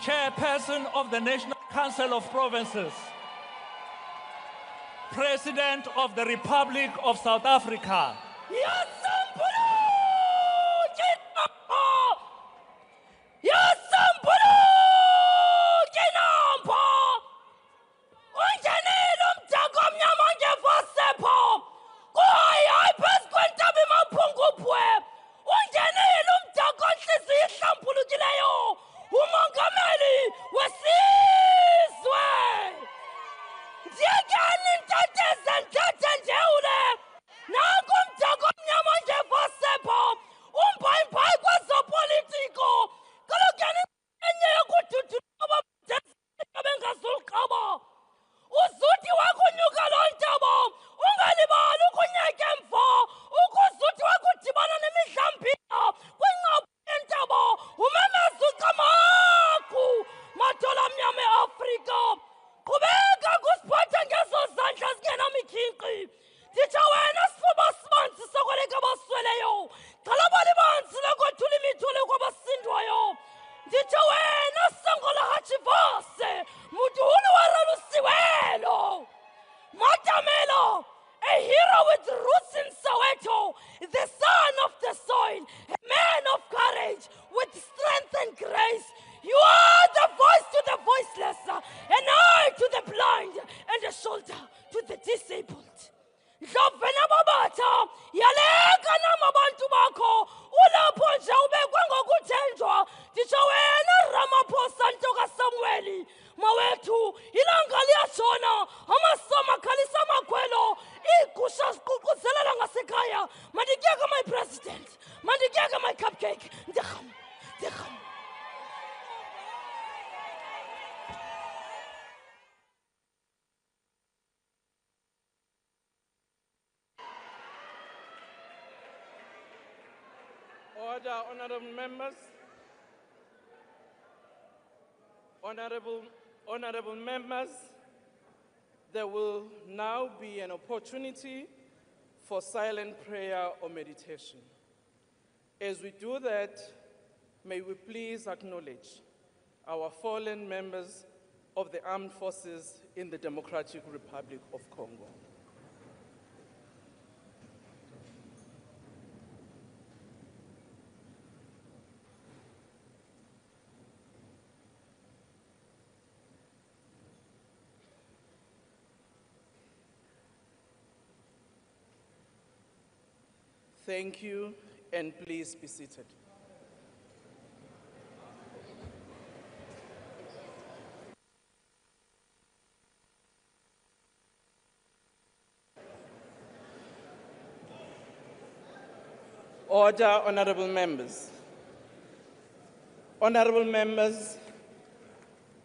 Chairperson of the National Council of Provinces, President of the Republic of South Africa, Order, honorable members. Honorable members, there will now be an opportunity for silent prayer or meditation. As we do that, may we please acknowledge our fallen members of the armed forces in the Democratic Republic of Congo. Thank you, and please be seated. Order, honorable members. Honorable members,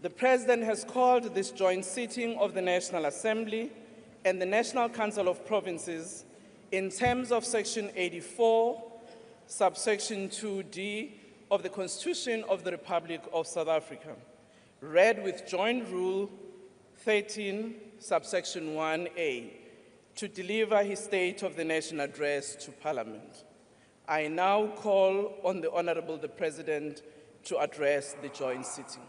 the President has called this joint sitting of the National Assembly and the National Council of Provinces in terms of Section 84, subsection 2D of the Constitution of the Republic of South Africa, read with Joint Rule 13, subsection 1A, to deliver his State of the Nation address to Parliament. I now call on the Honorable the President to address the joint sitting.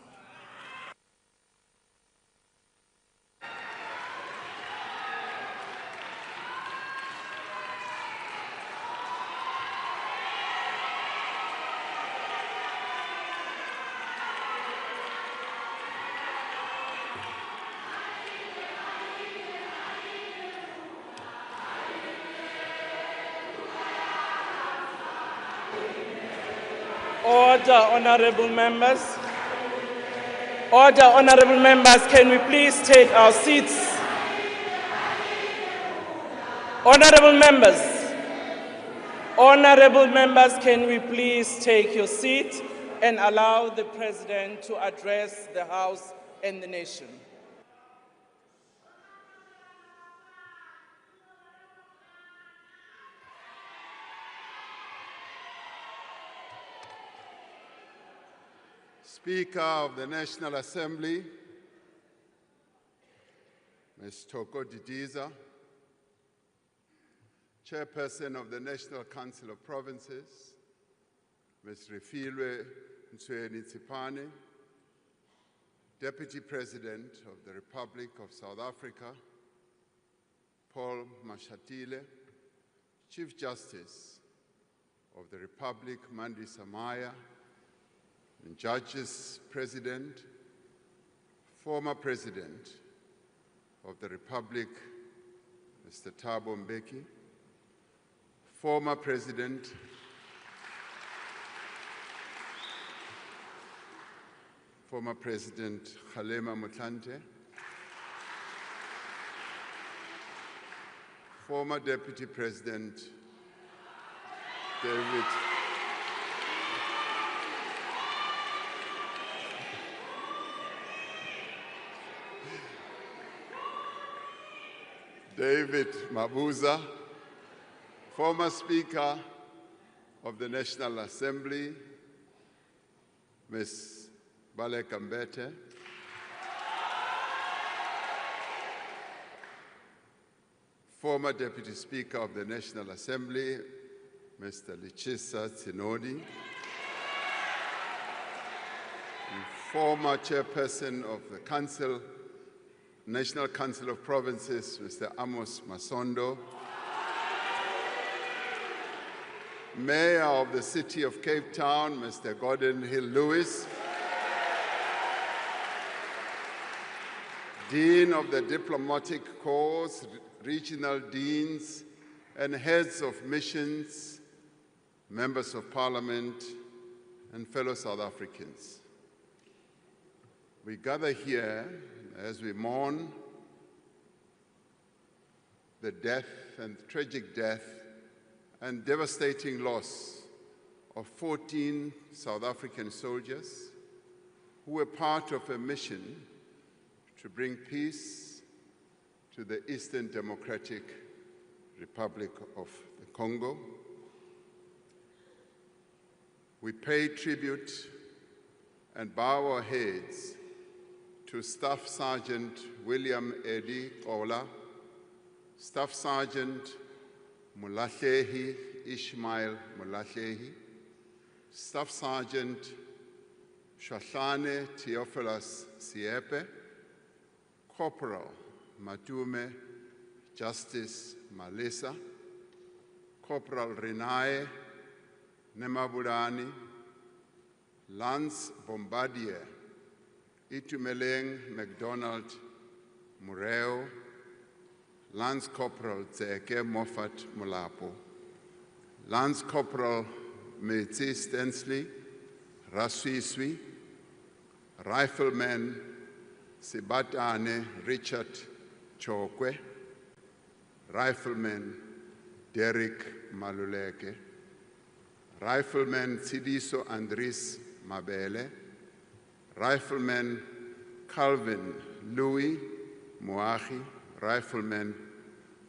Order, honorable members. Order, honorable members, can we please take our seats? Honorable members, can we please take your seat and allow the President to address the House and the nation? Speaker of the National Assembly, Ms. Toko Didiza, Chairperson of the National Council of Provinces, Ms. Refilwe Ntshweni Tsipane, Deputy President of the Republic of South Africa, Paul Mashatile, Chief Justice of the Republic, Mandi Samaya, and Judges President, former President of the Republic, Mr. Thabo Mbeki, former President Kgalema Motlanthe, former Deputy President David Mabuza, former Speaker of the National Assembly, Ms. Baleka Mbete, former Deputy Speaker of the National Assembly, Mr. Lichisa Tsinodi, former Chairperson of the National Council of Provinces, Mr. Amos Masondo, Mayor of the City of Cape Town, Mr. Gordon Hill-Lewis, Dean of the Diplomatic Corps, regional deans, and heads of missions, members of parliament, and fellow South Africans. We gather here as we mourn the death and tragic death and devastating loss of 14 South African soldiers who were part of a mission to bring peace to the Eastern Democratic Republic of the Congo. We pay tribute and bow our heads to Staff Sergeant William Eddie Ola, Staff Sergeant Mulahlehi Ishmael Mulahlehi, Staff Sergeant Shahlane Theophilus Siepe, Corporal Matume Justice Malisa, Corporal Renae Nemabulani, Lance Bombardier Itumeleng MacDonald Mureo, Lance Corporal Tseke Moffat Molapo, Lance Corporal Metsi Stensley Raswiswi, Rifleman Sibatane Richard Chokwe, Rifleman Derek Maluleke, Rifleman Sidiso Andris Mabele, Rifleman Calvin Louis Moahi, Rifleman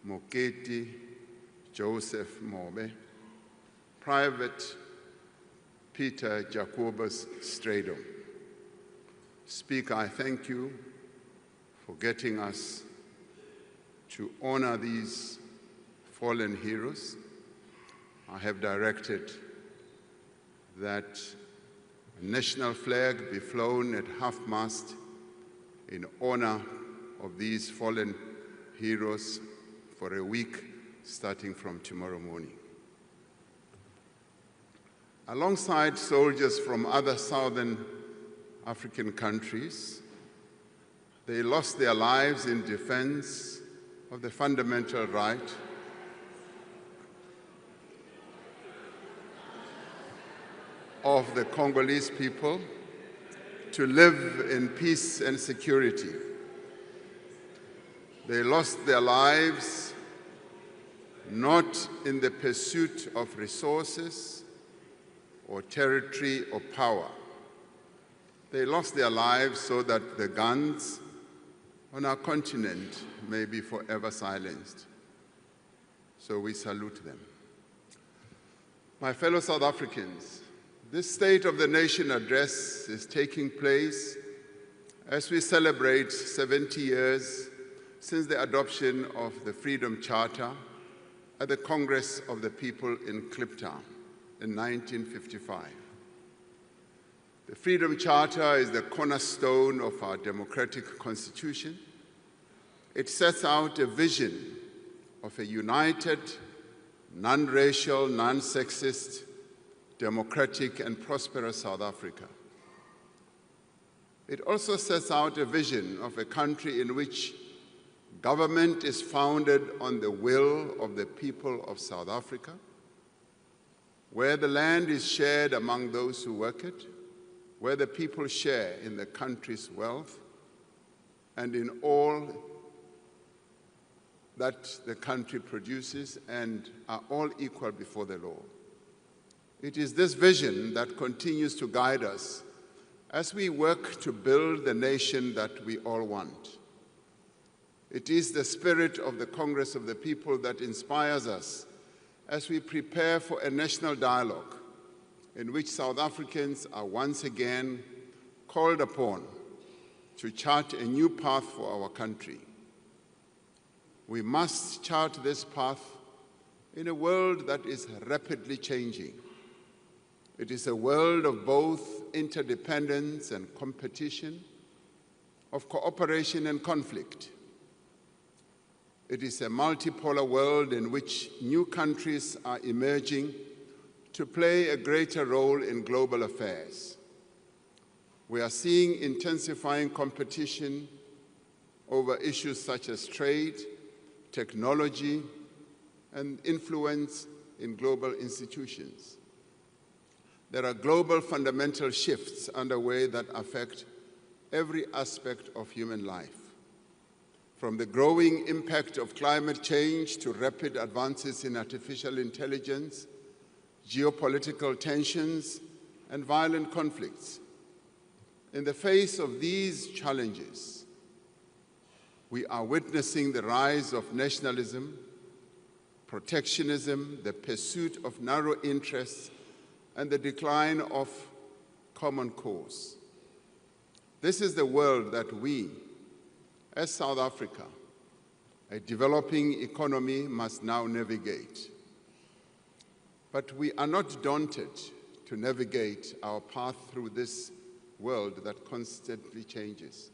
Moketi Joseph Mobe, Private Peter Jacobus Strado. Speaker, I thank you for getting us to honor these fallen heroes. I have directed that a national flag be flown at half-mast in honor of these fallen heroes for a week starting from tomorrow morning. Alongside soldiers from other southern African countries, they lost their lives in defense of the fundamental right of the Congolese people to live in peace and security. They lost their lives not in the pursuit of resources or territory or power. They lost their lives so that the guns on our continent may be forever silenced. So we salute them. My fellow South Africans, this State of the Nation address is taking place as we celebrate 70 years since the adoption of the Freedom Charter at the Congress of the People in Kliptown in 1955. The Freedom Charter is the cornerstone of our democratic constitution. It sets out a vision of a united, non-racial, non-sexist, democratic and prosperous South Africa. It also sets out a vision of a country in which government is founded on the will of the people of South Africa, where the land is shared among those who work it, where the people share in the country's wealth and in all that the country produces and are all equal before the law. It is this vision that continues to guide us as we work to build the nation that we all want. It is the spirit of the Congress of the People that inspires us as we prepare for a national dialogue in which South Africans are once again called upon to chart a new path for our country. We must chart this path in a world that is rapidly changing. It is a world of both interdependence and competition, of cooperation and conflict. It is a multipolar world in which new countries are emerging to play a greater role in global affairs. We are seeing intensifying competition over issues such as trade, technology, and influence in global institutions. There are global fundamental shifts underway that affect every aspect of human life, from the growing impact of climate change to rapid advances in artificial intelligence, geopolitical tensions, and violent conflicts. In the face of these challenges, we are witnessing the rise of nationalism, protectionism, the pursuit of narrow interests, and the decline of common cause. This is the world that we, as South Africa, a developing economy, must now navigate. But we are not daunted to navigate our path through this world that constantly changes.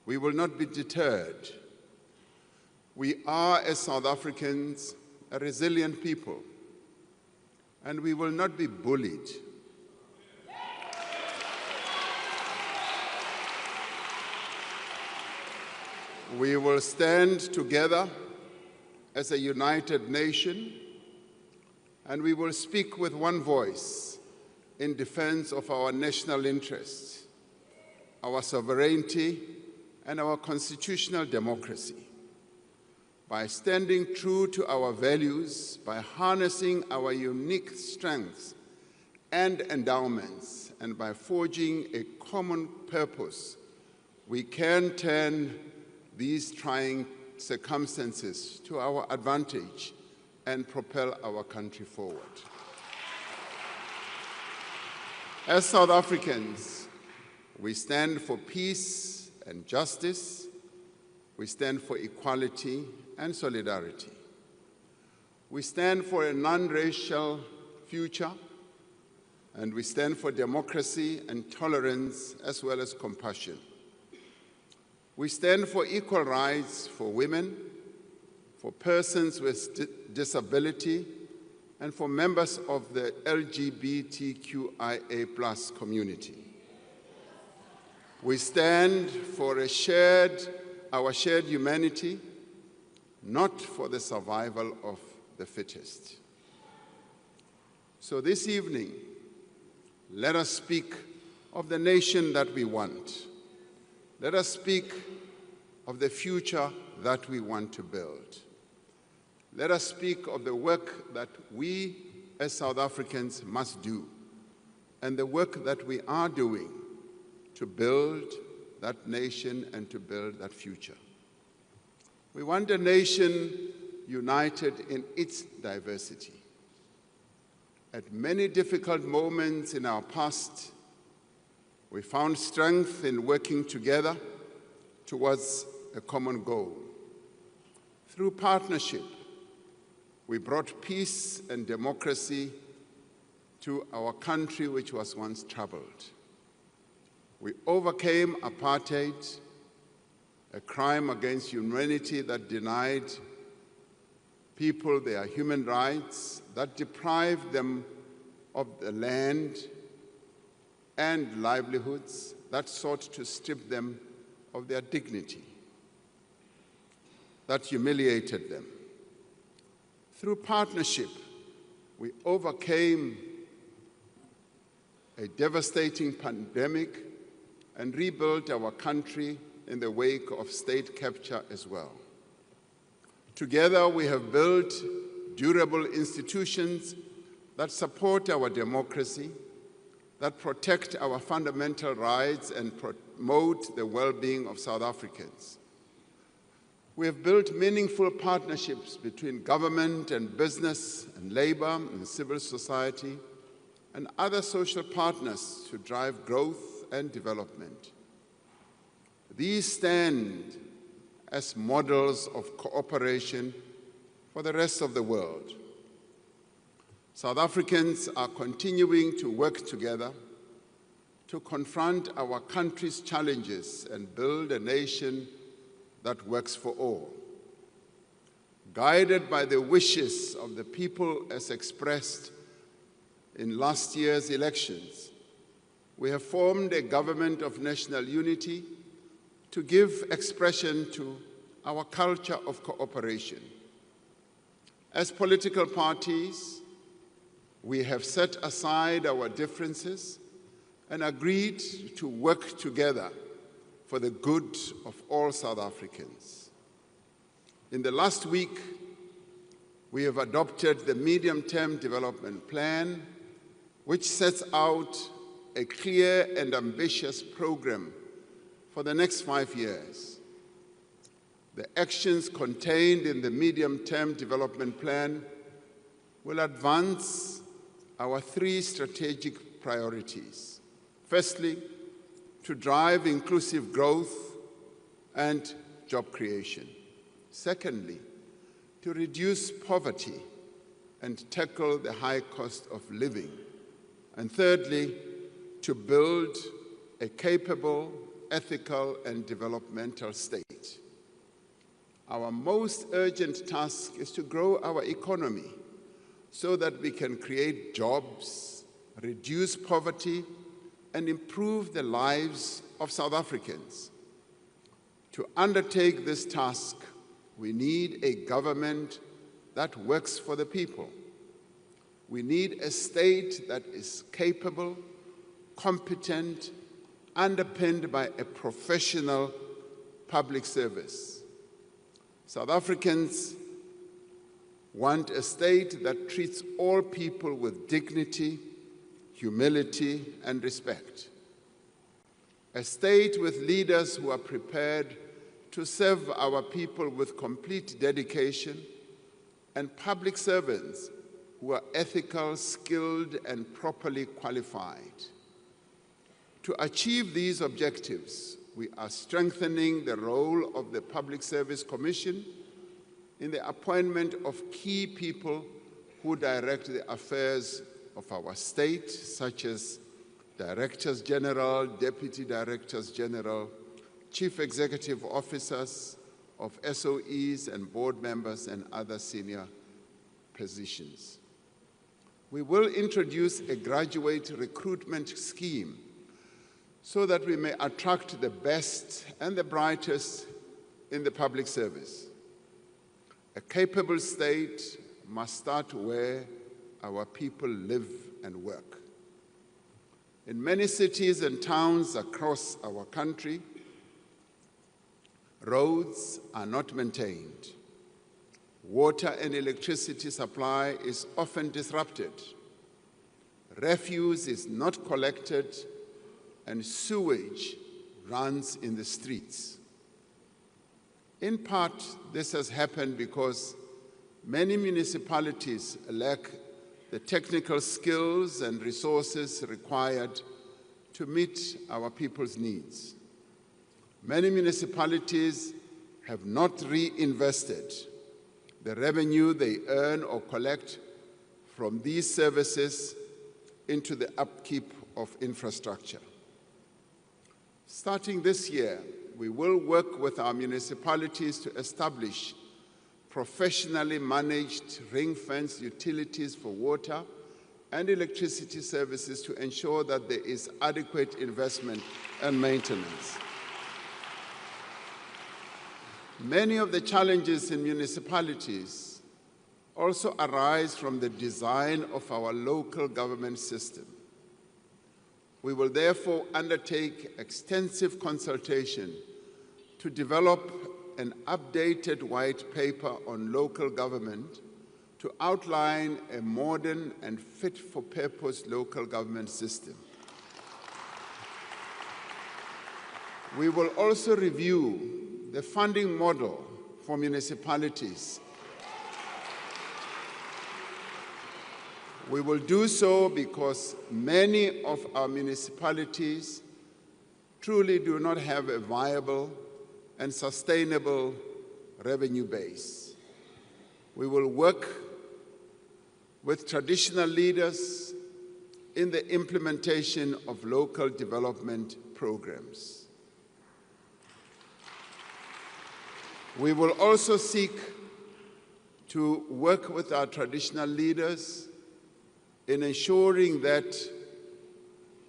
We will not be deterred. We are, as South Africans, a resilient people, and we will not be bullied. We will stand together as a united nation, and we will speak with one voice in defense of our national interests, our sovereignty, and our constitutional democracy. By standing true to our values, by harnessing our unique strengths and endowments, and by forging a common purpose, we can turn these trying circumstances to our advantage and propel our country forward. As South Africans, we stand for peace and justice. We stand for equality and solidarity. We stand for a non-racial future, and we stand for democracy and tolerance as well as compassion. We stand for equal rights for women, for persons with disability, and for members of the LGBTQIA+ community. We stand for our shared humanity, not for the survival of the fittest. So this evening, let us speak of the nation that we want. Let us speak of the future that we want to build. Let us speak of the work that we as South Africans must do, and the work that we are doing to build that nation and to build that future. We want a nation united in its diversity. At many difficult moments in our past, we found strength in working together towards a common goal. Through partnership, we brought peace and democracy to our country which was once troubled. We overcame apartheid, a crime against humanity that denied people their human rights, that deprived them of the land and livelihoods, that sought to strip them of their dignity, that humiliated them. Through partnership, we overcame a devastating pandemic and rebuilt our country in the wake of state capture as well. Together, we have built durable institutions that support our democracy, that protect our fundamental rights and promote the well-being of South Africans. We have built meaningful partnerships between government and business and labor and civil society and other social partners to drive growth and development. These stand as models of cooperation for the rest of the world. South Africans are continuing to work together to confront our country's challenges and build a nation that works for all. Guided by the wishes of the people as expressed in last year's elections, we have formed a government of national unity to give expression to our culture of cooperation. As political parties, we have set aside our differences and agreed to work together for the good of all South Africans. In the last week, we have adopted the Medium-Term Development Plan, which sets out a clear and ambitious program for the next 5 years. The actions contained in the Medium-Term Development Plan will advance our 3 strategic priorities. Firstly, to drive inclusive growth and job creation. Secondly, to reduce poverty and tackle the high cost of living. And thirdly, to build a capable, ethical, and developmental state. Our most urgent task is to grow our economy so that we can create jobs, reduce poverty, and improve the lives of South Africans. To undertake this task, we need a government that works for the people. We need a state that is capable, competent, underpinned by a professional public service. South Africans want a state that treats all people with dignity, humility, and respect. A state with leaders who are prepared to serve our people with complete dedication, and public servants who are ethical, skilled, and properly qualified. To achieve these objectives, we are strengthening the role of the Public Service Commission in the appointment of key people who direct the affairs of our state, such as Directors General, Deputy Directors General, Chief Executive Officers of SOEs and board members and other senior positions. We will introduce a graduate recruitment scheme so that we may attract the best and the brightest in the public service. A capable state must start where our people live and work. In many cities and towns across our country, roads are not maintained. Water and electricity supply is often disrupted. Refuse is not collected, and sewage runs in the streets. In part, this has happened because many municipalities lack the technical skills and resources required to meet our people's needs. Many municipalities have not reinvested the revenue they earn or collect from these services into the upkeep of infrastructure. Starting this year, we will work with our municipalities to establish professionally managed ring-fenced utilities for water and electricity services to ensure that there is adequate investment and maintenance. Many of the challenges in municipalities also arise from the design of our local government system. We will therefore undertake extensive consultation to develop an updated white paper on local government to outline a modern and fit-for-purpose local government system. We will also review the funding model for municipalities. We will do so because many of our municipalities truly do not have a viable and sustainable revenue base. We will work with traditional leaders in the implementation of local development programs. We will also seek to work with our traditional leaders in ensuring that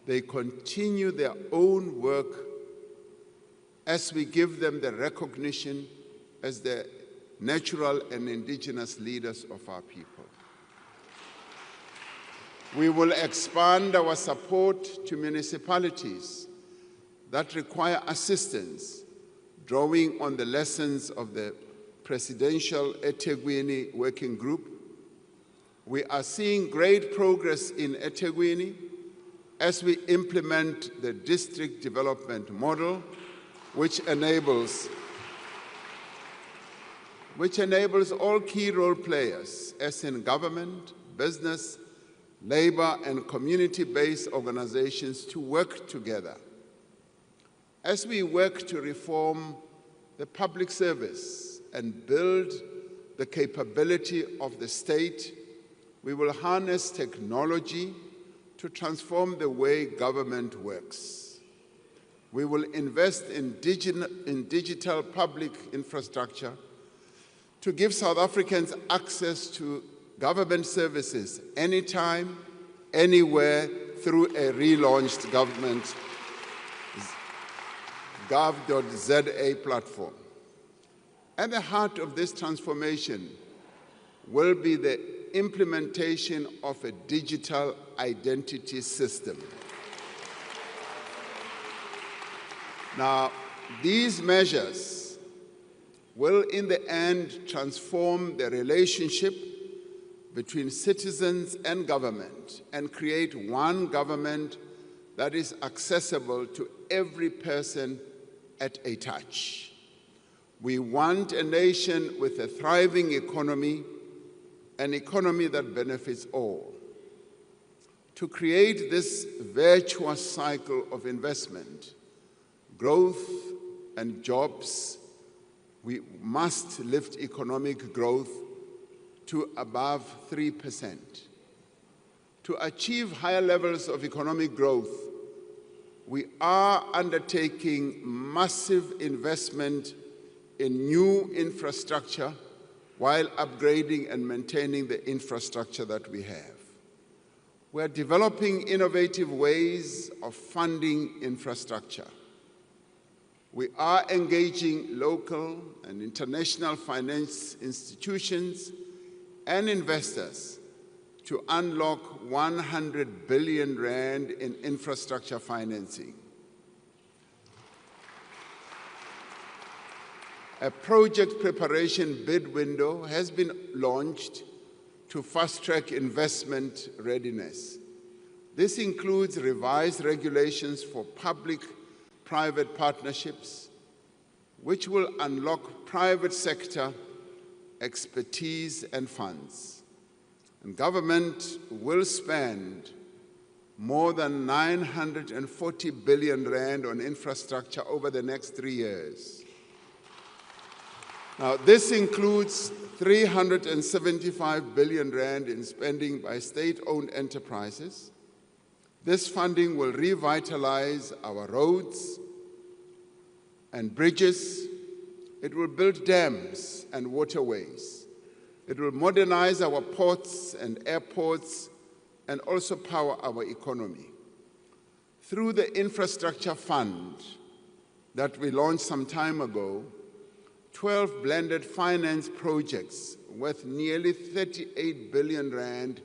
they continue their own work as we give them the recognition as the natural and indigenous leaders of our people. We will expand our support to municipalities that require assistance, drawing on the lessons of the Presidential eThekwini Working Group. We are seeing great progress in eThekwini as we implement the district development model, which enables all key role players, as in government, business, labor, and community-based organizations, to work together. As we work to reform the public service and build the capability of the state, we will harness technology to transform the way government works. We will invest in digital public infrastructure to give South Africans access to government services anytime, anywhere, through a relaunched government gov.za platform. At the heart of this transformation will be the implementation of a digital identity system. Now, these measures will in the end transform the relationship between citizens and government and create one government that is accessible to every person at a touch. We want a nation with a thriving economy, an economy that benefits all. To create this virtuous cycle of investment, growth, and jobs, we must lift economic growth to above 3%. To achieve higher levels of economic growth, we are undertaking massive investment in new infrastructure while upgrading and maintaining the infrastructure that we have. We're developing innovative ways of funding infrastructure. We are engaging local and international finance institutions and investors to unlock 100 billion rand in infrastructure financing. A project preparation bid window has been launched to fast-track investment readiness. This includes revised regulations for public-private partnerships, which will unlock private sector expertise and funds. And government will spend more than 940 billion rand on infrastructure over the next 3 years. Now, this includes 375 billion rand in spending by state-owned enterprises. This funding will revitalize our roads, and bridges. It will build dams and waterways. It will modernize our ports and airports and also power our economy. Through the infrastructure fund that we launched some time ago, 12 blended finance projects worth nearly 38 billion rand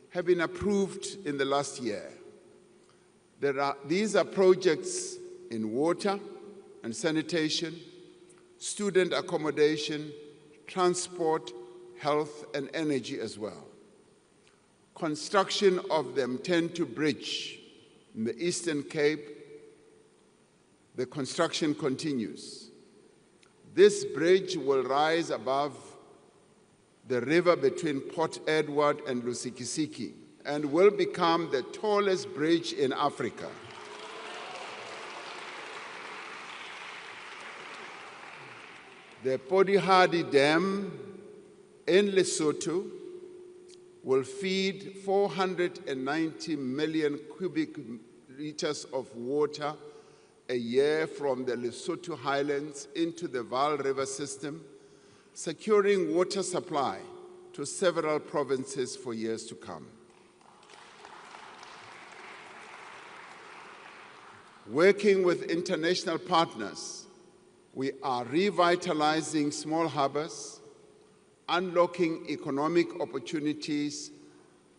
have been approved in the last year. These are projects in water and sanitation, student accommodation, transport, health, and energy as well. Construction of the M10 bridge in the Eastern Cape, the construction continues. This bridge will rise above the river between Port Edward and Lusikisiki and will become the tallest bridge in Africa. The Podihadi Dam in Lesotho will feed 490 million cubic liters of water a year from the Lesotho highlands into the Vaal River system, securing water supply to several provinces for years to come. Working with international partners, we are revitalizing small harbors, unlocking economic opportunities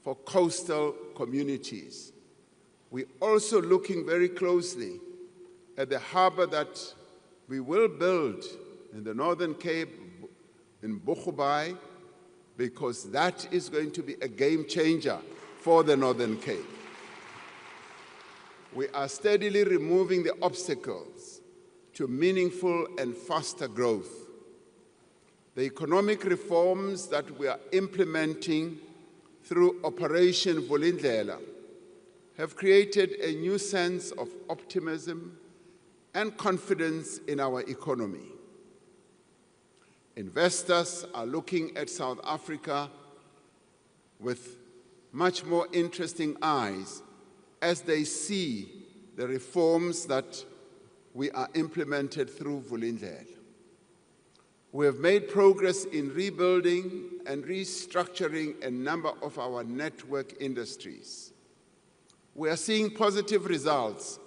for coastal communities. We're also looking very closely at the harbor that we will build in the Northern Cape, in Bochubai, because that is going to be a game changer for the Northern Cape. We are steadily removing the obstacles to meaningful and faster growth. The economic reforms that we are implementing through Operation Vulindlela have created a new sense of optimism and confidence in our economy. Investors are looking at South Africa with much more interesting eyes as they see the reforms that we are implemented through Vulindlela. We have made progress in rebuilding and restructuring a number of our network industries. We are seeing positive results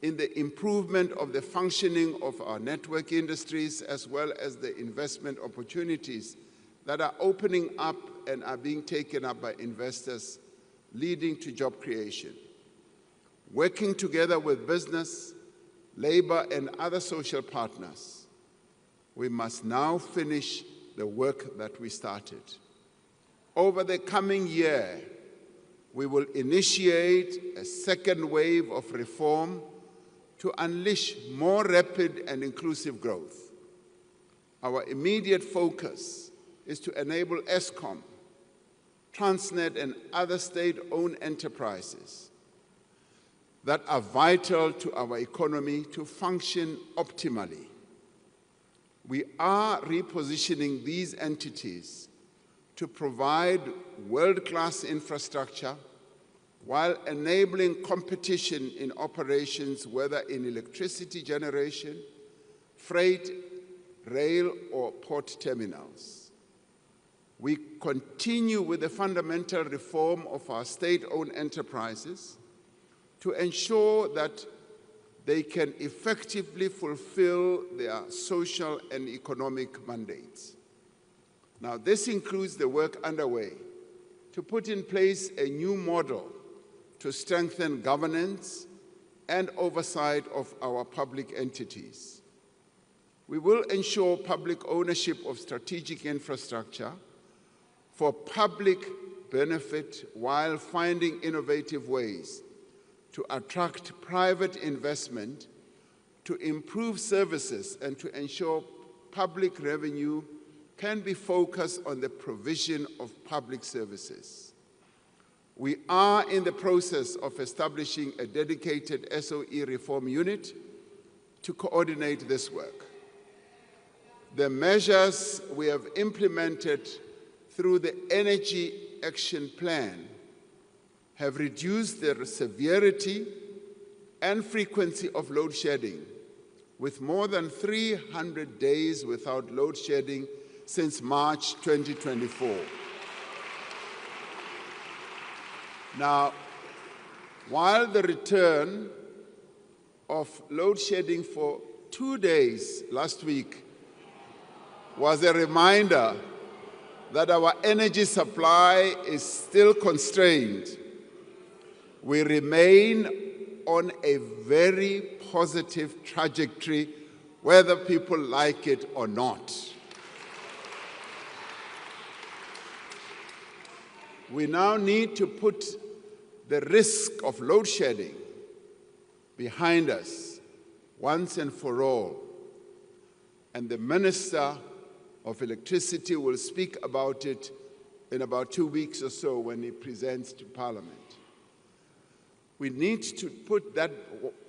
in the improvement of the functioning of our network industries, as well as the investment opportunities that are opening up and are being taken up by investors, leading to job creation. Working together with business, labor, and other social partners, we must now finish the work that we started. Over the coming year, we will initiate a second wave of reform to unleash more rapid and inclusive growth. Our immediate focus is to enable Eskom, Transnet, and other state-owned enterprises that are vital to our economy to function optimally. We are repositioning these entities to provide world-class infrastructure while enabling competition in operations, whether in electricity generation, freight, rail, or port terminals. We continue with the fundamental reform of our state-owned enterprises to ensure that they can effectively fulfill their social and economic mandates. Now, this includes the work underway to put in place a new model to strengthen governance and oversight of our public entities. We will ensure public ownership of strategic infrastructure for public benefit while finding innovative ways to attract private investment, to improve services, and to ensure public revenue can be focused on the provision of public services. We are in the process of establishing a dedicated SOE reform unit to coordinate this work. The measures we have implemented through the Energy Action Plan have reduced the severity and frequency of load shedding with more than 300 days without load shedding since March 2024. Now, while the return of load shedding for 2 days last week was a reminder that our energy supply is still constrained, we remain on a very positive trajectory, whether people like it or not. We now need to put the risk of load shedding behind us once and for all. And the Minister of Electricity will speak about it in about 2 weeks or so when he presents to Parliament. We need to put that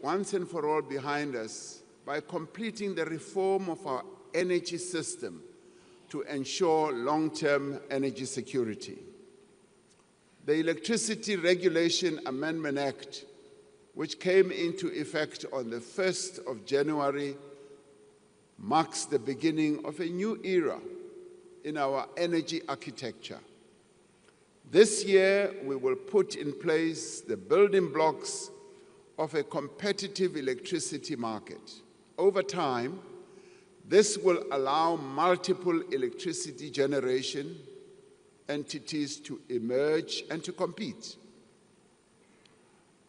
once and for all behind us by completing the reform of our energy system to ensure long-term energy security. The Electricity Regulation Amendment Act, which came into effect on the 1st of January, marks the beginning of a new era in our energy architecture. This year, we will put in place the building blocks of a competitive electricity market. Over time, this will allow multiple electricity generation entities to emerge and to compete.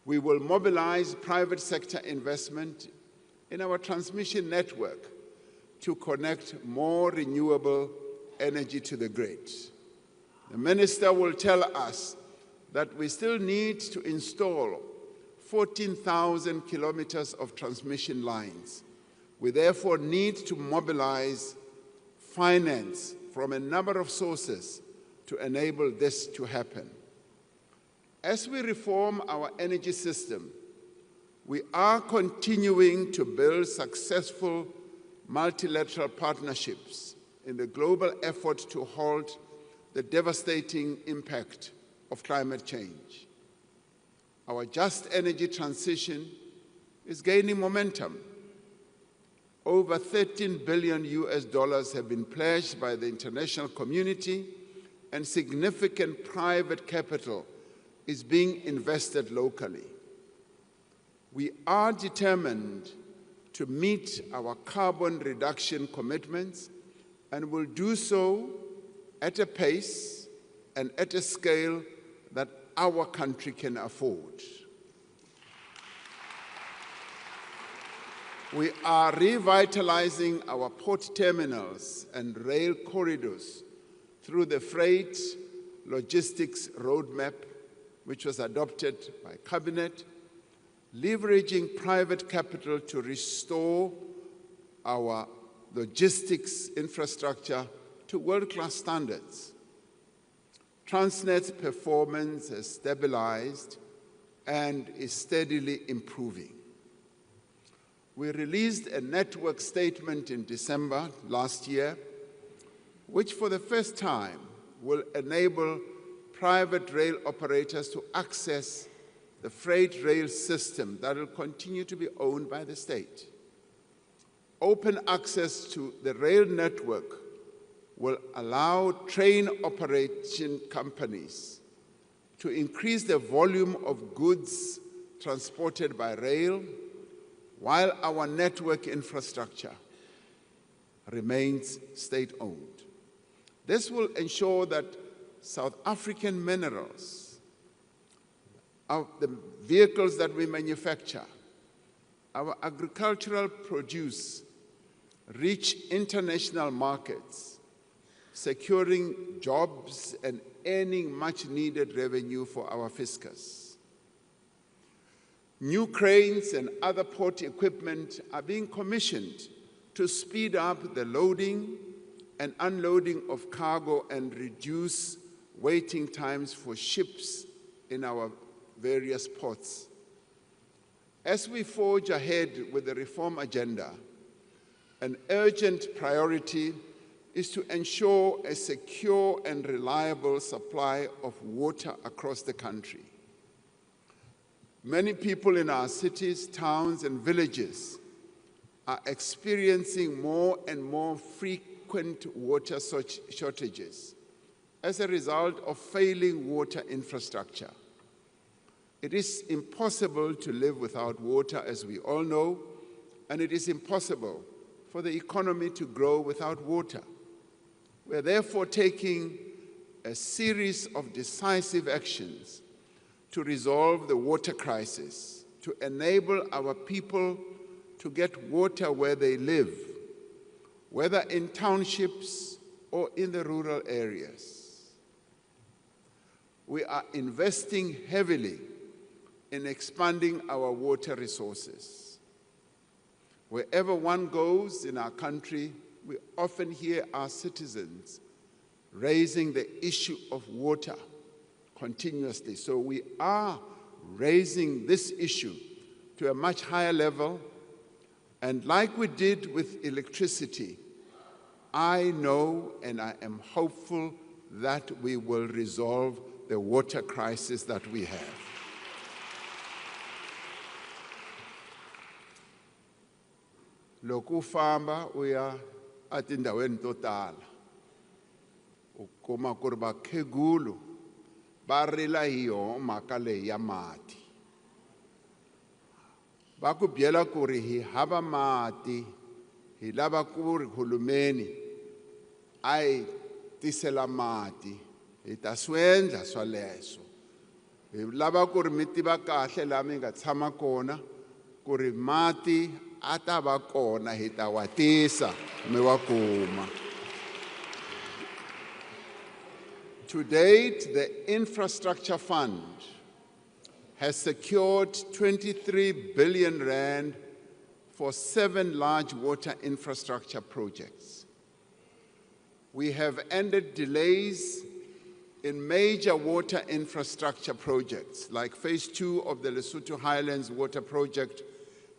We will mobilize private sector investment in our transmission network to connect more renewable energy to the grid. The Minister will tell us that we still need to install 14,000 kilometers of transmission lines. We therefore need to mobilize finance from a number of sources to enable this to happen. As we reform our energy system, we are continuing to build successful multilateral partnerships in the global effort to halt the devastating impact of climate change. Our just energy transition is gaining momentum. Over $13 billion have been pledged by the international community, and significant private capital is being invested locally. We are determined to meet our carbon reduction commitments and will do so at a pace and at a scale that our country can afford. We are revitalizing our port terminals and rail corridors through the Freight Logistics Roadmap, which was adopted by Cabinet, leveraging private capital to restore our logistics infrastructure to world-class standards. Transnet's performance has stabilized and is steadily improving. We released a network statement in December last year, which for the first time will enable private rail operators to access the freight rail system that will continue to be owned by the state. Open access to the rail network will allow train operation companies to increase the volume of goods transported by rail, while our network infrastructure remains state-owned. This will ensure that South African minerals, the vehicles that we manufacture, our agricultural produce reach international markets, securing jobs and earning much-needed revenue for our fiscus. New cranes and other port equipment are being commissioned to speed up the loading and unloading of cargo and reduce waiting times for ships in our various ports. As we forge ahead with the reform agenda, an urgent priority is to ensure a secure and reliable supply of water across the country. Many people in our cities, towns, and villages are experiencing more and more frequent water shortages as a result of failing water infrastructure. It is impossible to live without water, as we all know, and it is impossible for the economy to grow without water. We are therefore taking a series of decisive actions to resolve the water crisis, to enable our people to get water where they live, whether in townships or in the rural areas. We are investing heavily in expanding our water resources. Wherever one goes in our country, we often hear our citizens raising the issue of water continuously. So we are raising this issue to a much higher level. And like we did with electricity, I know and I am hopeful that we will resolve the water crisis that we have. Loko famba uya atindaweni to tala u kuma ku ri vakhegulu va rila hi yona mhaka leyi ya mati. Va ku byela ku ri hi hava mati, hi lava ku ri hulumeni a hi tisela mati, hi ta swi endla swaleswo. Hi lava ku ri mi tiva kahle laha mi nga tshama kona ku ri mati a ta va kona, hi ta wa tisa mi wa kuma. To date, the Infrastructure Fund has secured 23 billion rand for 7 large water infrastructure projects. We have ended delays in major water infrastructure projects like Phase 2 of the Lesotho Highlands Water Project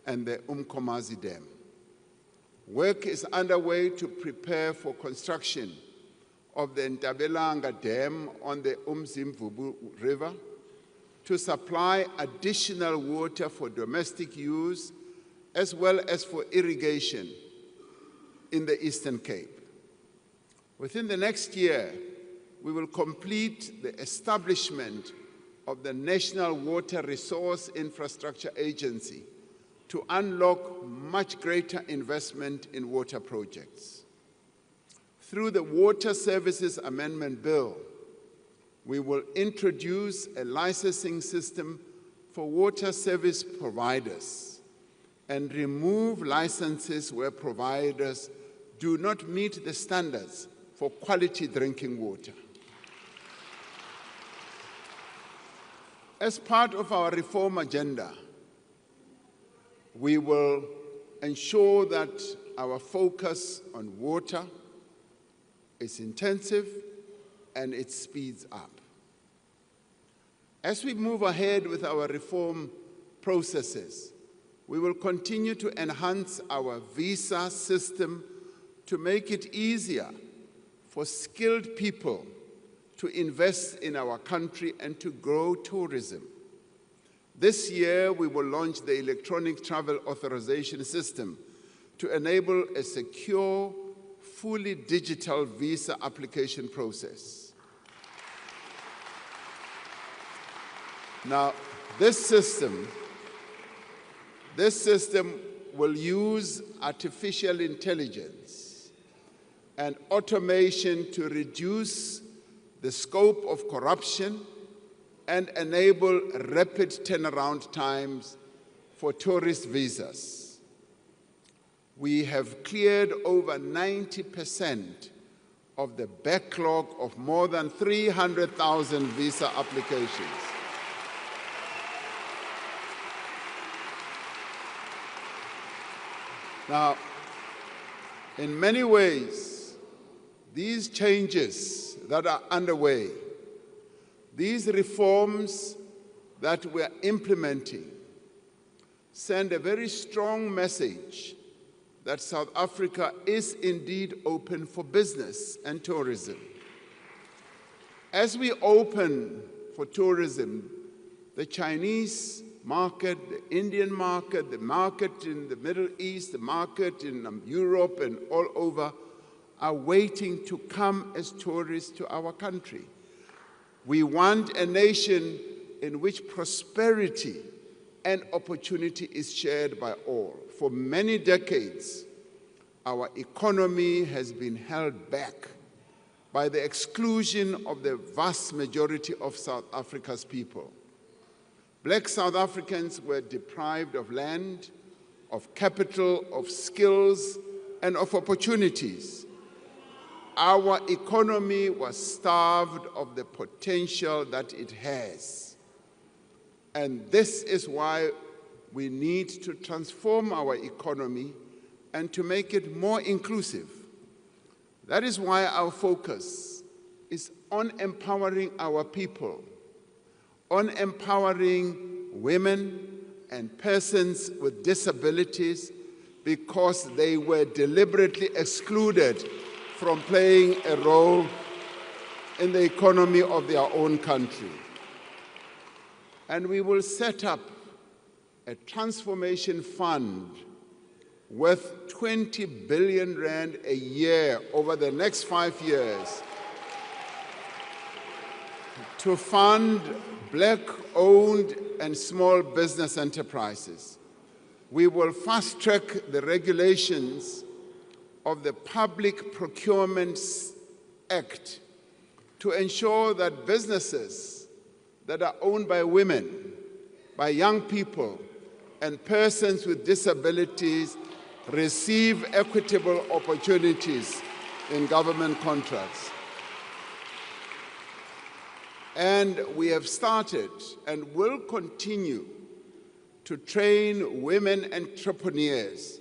and the Umkomazi Dam. Work is underway to prepare for construction of the Ntabelanga Dam on the Umzimvubu River to supply additional water for domestic use as well as for irrigation in the Eastern Cape. Within the next year, we will complete the establishment of the National Water Resource Infrastructure Agency to unlock much greater investment in water projects. Through the Water Services Amendment Bill, we will introduce a licensing system for water service providers and remove licenses where providers do not meet the standards for quality drinking water. As part of our reform agenda, we will ensure that our focus on water is intensive and it speeds up. As we move ahead with our reform processes, we will continue to enhance our visa system to make it easier for skilled people to invest in our country and to grow tourism. This year, we will launch the electronic travel authorization system to enable a secure, fully digital visa application process. Now, this system will use artificial intelligence and automation to reduce the scope of corruption and enable rapid turnaround times for tourist visas. We have cleared over 90% of the backlog of more than 300,000 visa applications. Now, in many ways, these changes that are underway, these reforms that we're implementing, send a very strong message that South Africa is indeed open for business and tourism. As we open for tourism, the Chinese market, the Indian market, the market in the Middle East, the market in Europe and all over, are waiting to come as tourists to our country. We want a nation in which prosperity and opportunity is shared by all. For many decades, our economy has been held back by the exclusion of the vast majority of South Africa's people. Black South Africans were deprived of land, of capital, of skills, and of opportunities. Our economy was starved of the potential that it has. And this is why we need to transform our economy and to make it more inclusive. That is why our focus is on empowering our people, on empowering women and persons with disabilities, because they were deliberately excluded from playing a role in the economy of their own country. And we will set up a transformation fund worth 20 billion rand a year over the next 5 years to fund Black-owned and small business enterprises. We will fast-track the regulations of the Public Procurement Act to ensure that businesses that are owned by women, by young people, and persons with disabilities receive equitable opportunities in government contracts. And we have started and will continue to train women entrepreneurs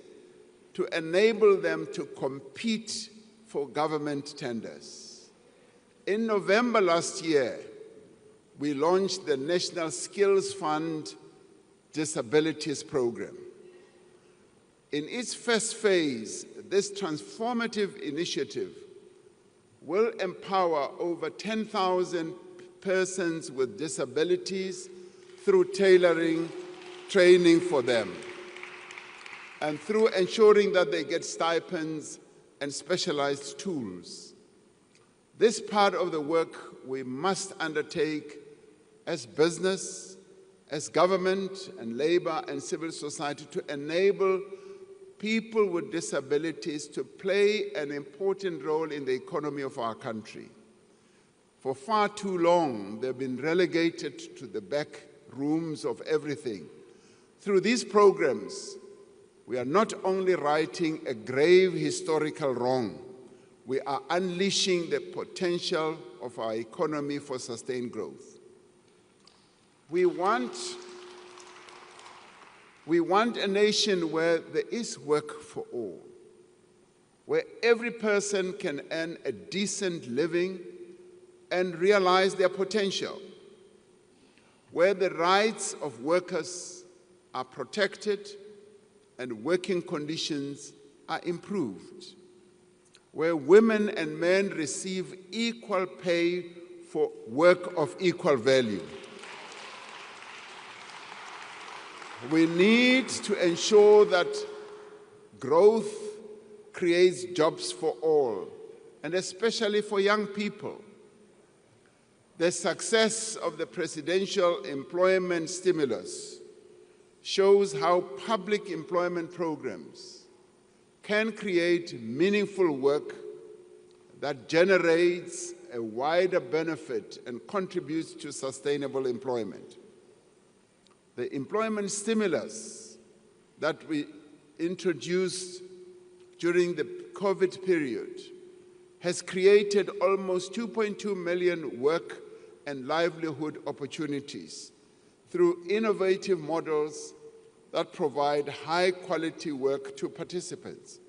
to enable them to compete for government tenders. In November last year, we launched the National Skills Fund Disabilities Program. In its first phase, this transformative initiative will empower over 10,000 persons with disabilities through tailoring training for them and through ensuring that they get stipends and specialized tools. This part of the work we must undertake as business, as government and labor and civil society to enable people with disabilities to play an important role in the economy of our country. For far too long, they've been relegated to the back rooms of everything. Through these programs, we are not only righting a grave historical wrong, we are unleashing the potential of our economy for sustained growth. We want a nation where there is work for all, where every person can earn a decent living and realize their potential, where the rights of workers are protected and working conditions are improved, where women and men receive equal pay for work of equal value. We need to ensure that growth creates jobs for all, and especially for young people. The success of the presidential employment stimulus shows how public employment programs can create meaningful work that generates a wider benefit and contributes to sustainable employment. The employment stimulus that we introduced during the COVID period has created almost 2.2 million work and livelihood opportunities through innovative models that provide high-quality work to participants.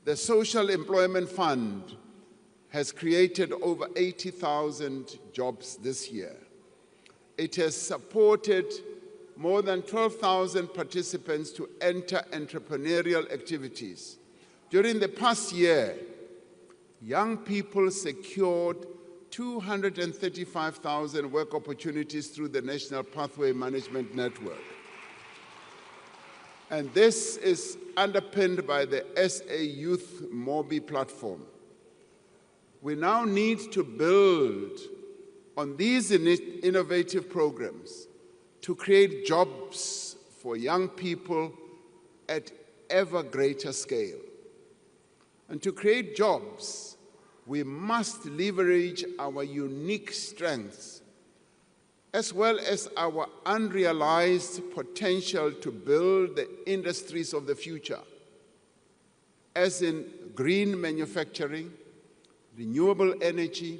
The Social Employment Fund has created over 80,000 jobs this year. It has supported more than 12,000 participants to enter entrepreneurial activities. During the past year, young people secured 235,000 work opportunities through the National Pathway Management Network. And this is underpinned by the SA Youth Mobi platform. We now need to build on these innovative programs to create jobs for young people at ever greater scale. And to create jobs, we must leverage our unique strengths as well as our unrealized potential to build the industries of the future, as in green manufacturing, renewable energy,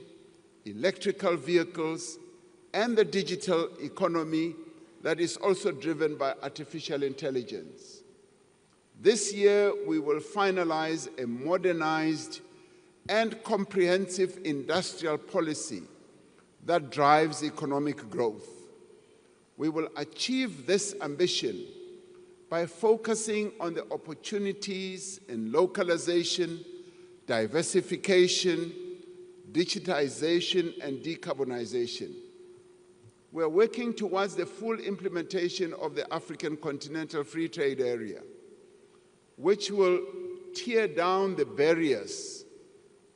electrical vehicles, and the digital economy that is also driven by artificial intelligence. This year, we will finalize a modernized and comprehensive industrial policy that drives economic growth. We will achieve this ambition by focusing on the opportunities in localization, diversification, digitization, and decarbonization. We're working towards the full implementation of the African Continental Free Trade Area, which will tear down the barriers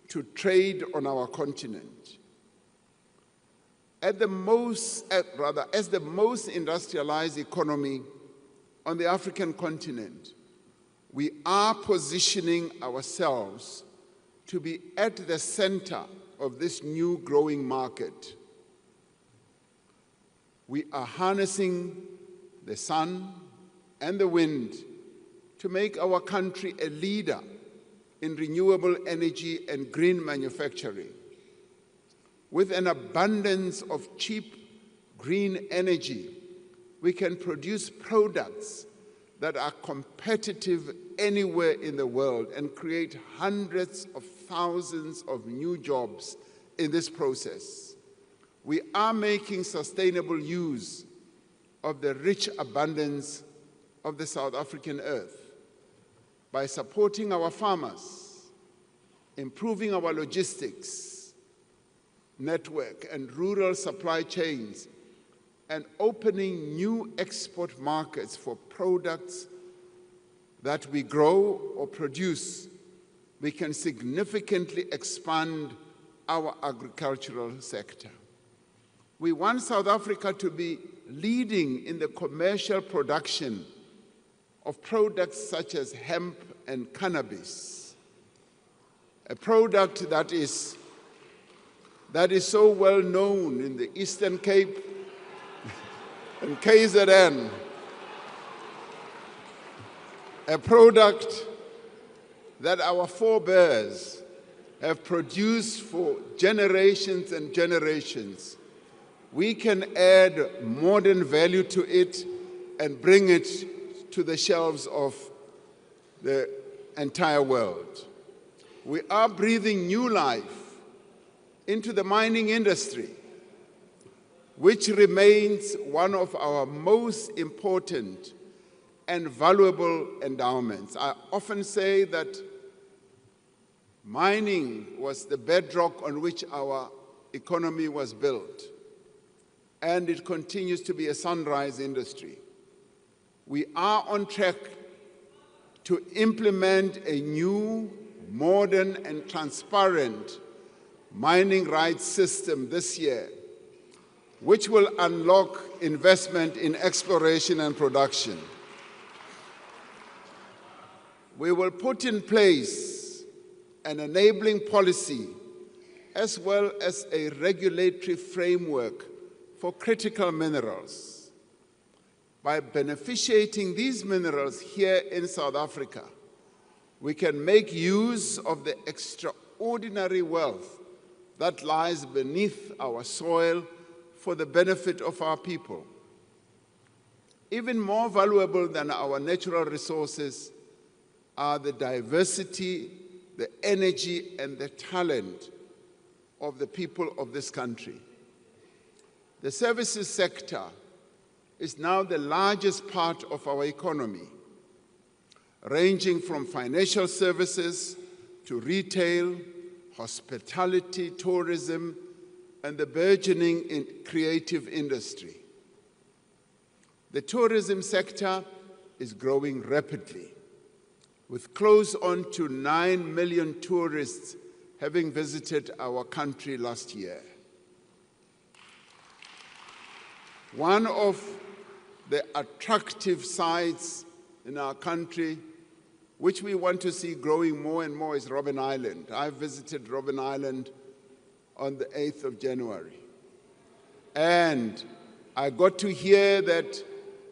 to trade on our continent. As the most industrialized economy on the African continent, we are positioning ourselves to be at the center of this new growing market. We are harnessing the sun and the wind to make our country a leader in renewable energy and green manufacturing. With an abundance of cheap green energy, we can produce products that are competitive anywhere in the world and create hundreds of thousands of new jobs in this process. We are making sustainable use of the rich abundance of the South African earth by supporting our farmers, improving our logistics network and rural supply chains, and opening new export markets for products that we grow or produce. We can significantly expand our agricultural sector. We want South Africa to be leading in the commercial production of products such as hemp and cannabis, a product that is so well known in the Eastern Cape and KZN, a product that our forebears have produced for generations and generations. We can add modern value to it and bring it to the shelves of the entire world. We are breathing new life into the mining industry, which remains one of our most important and valuable endowments. I often say that mining was the bedrock on which our economy was built, and it continues to be a sunrise industry. We are on track to implement a new, modern, and transparent mining rights system this year, which will unlock investment in exploration and production. We will put in place an enabling policy as well as a regulatory framework for critical minerals. By beneficiating these minerals here in South Africa, we can make use of the extraordinary wealth that lies beneath our soil for the benefit of our people. Even more valuable than our natural resources are the diversity, the energy, and the talent of the people of this country. The services sector is now the largest part of our economy, ranging from financial services to retail, hospitality, tourism, and the burgeoning creative industry. The tourism sector is growing rapidly, with close on to 9 million tourists having visited our country last year. One of the attractive sites in our country, which we want to see growing more and more, is Robben Island. I visited Robben Island on the 8th of January. And I got to hear that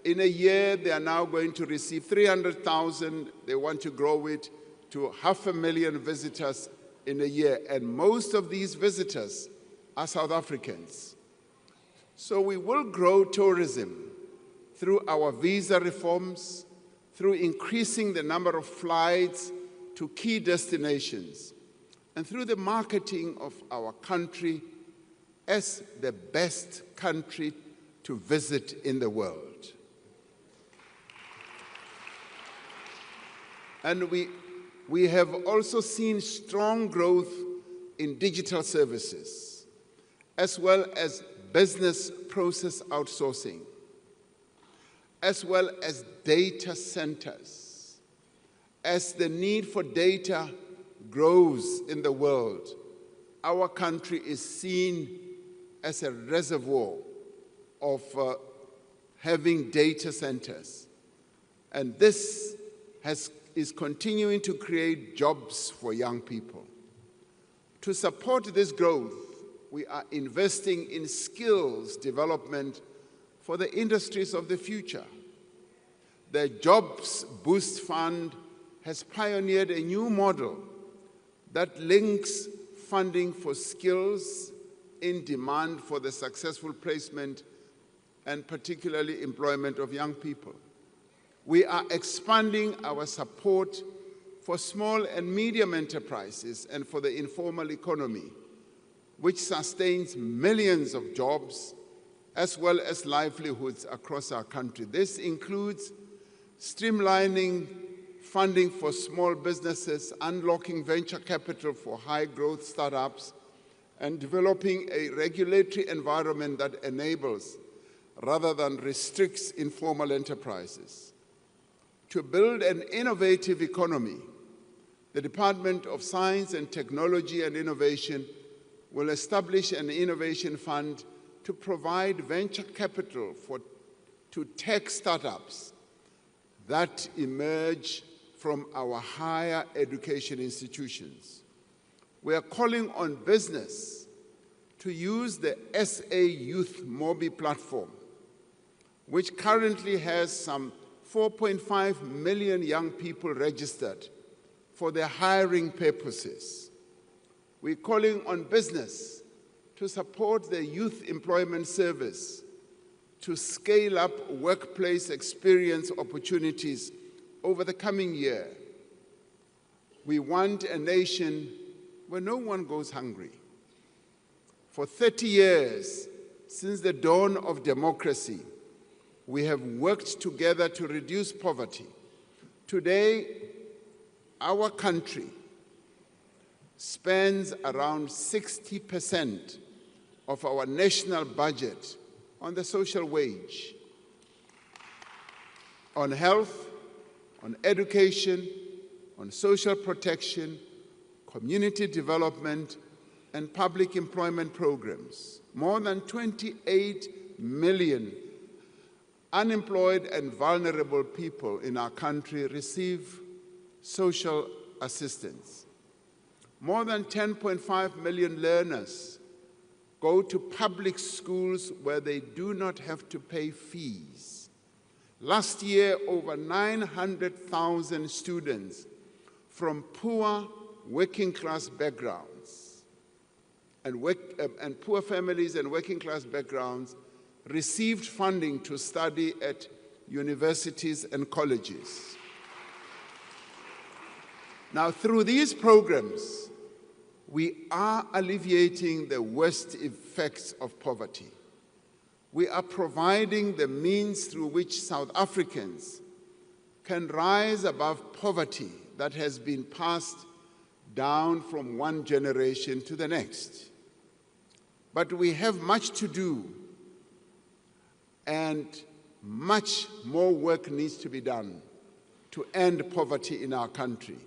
in a year they are now going to receive 300,000. They want to grow it to 500,000 visitors in a year. And most of these visitors are South Africans. So we will grow tourism through our visa reforms, through increasing the number of flights to key destinations, and through the marketing of our country as the best country to visit in the world. And we have also seen strong growth in digital services, as well as business process outsourcing, as well as data centers. As the need for data grows in the world, our country is seen as a reservoir of having data centers. And this is continuing to create jobs for young people. To support this growth, we are investing in skills development for the industries of the future. The Jobs Boost Fund has pioneered a new model that links funding for skills in demand for the successful placement and particularly employment of young people. We are expanding our support for small and medium enterprises and for the informal economy, which sustains millions of jobs as well as livelihoods across our country. This includes streamlining funding for small businesses, unlocking venture capital for high-growth startups, and developing a regulatory environment that enables rather than restricts informal enterprises. To build an innovative economy, the Department of Science and Technology and Innovation will establish an innovation fund to provide venture capital to tech startups that emerge from our higher education institutions. We are calling on business to use the SA Youth Mobi platform, which currently has some 4.5 million young people registered for their hiring purposes. We're calling on business to support the Youth Employment Service to scale up workplace experience opportunities over the coming year. We want a nation where no one goes hungry. For 30 years, since the dawn of democracy, we have worked together to reduce poverty. Today, our country spends around 60% of our national budget on the social wage, on health, on education, on social protection, community development, and public employment programs. More than 28 million unemployed and vulnerable people in our country receive social assistance. More than 10.5 million learners go to public schools where they do not have to pay fees. Last year, over 900,000 students from poor working-class backgrounds and poor families and working-class backgrounds received funding to study at universities and colleges. Now, through these programs, we are alleviating the worst effects of poverty. We are providing the means through which South Africans can rise above poverty that has been passed down from one generation to the next. But we have much to do, and much more work needs to be done to end poverty in our country.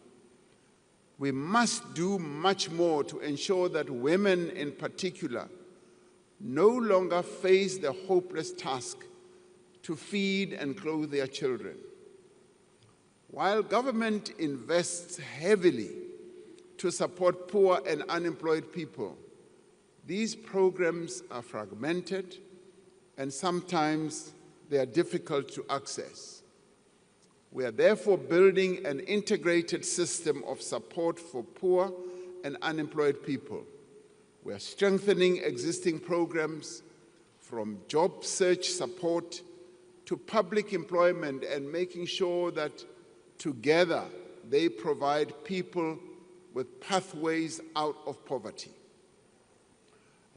We must do much more to ensure that women in particular no longer face the hopeless task to feed and clothe their children. While government invests heavily to support poor and unemployed people, these programs are fragmented and sometimes they are difficult to access. We are therefore building an integrated system of support for poor and unemployed people. We are strengthening existing programs from job search support to public employment and making sure that together they provide people with pathways out of poverty.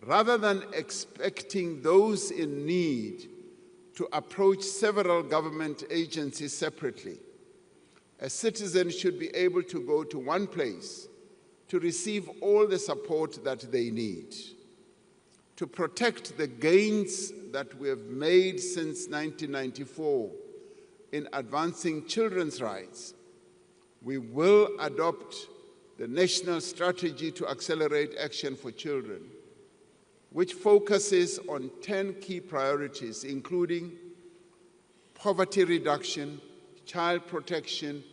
Rather than expecting those in need to approach several government agencies separately, a citizen should be able to go to one place to receive all the support that they need. To protect the gains that we have made since 1994 in advancing children's rights, we will adopt the National Strategy to Accelerate Action for Children, which focuses on 10 key priorities, including poverty reduction, child protection,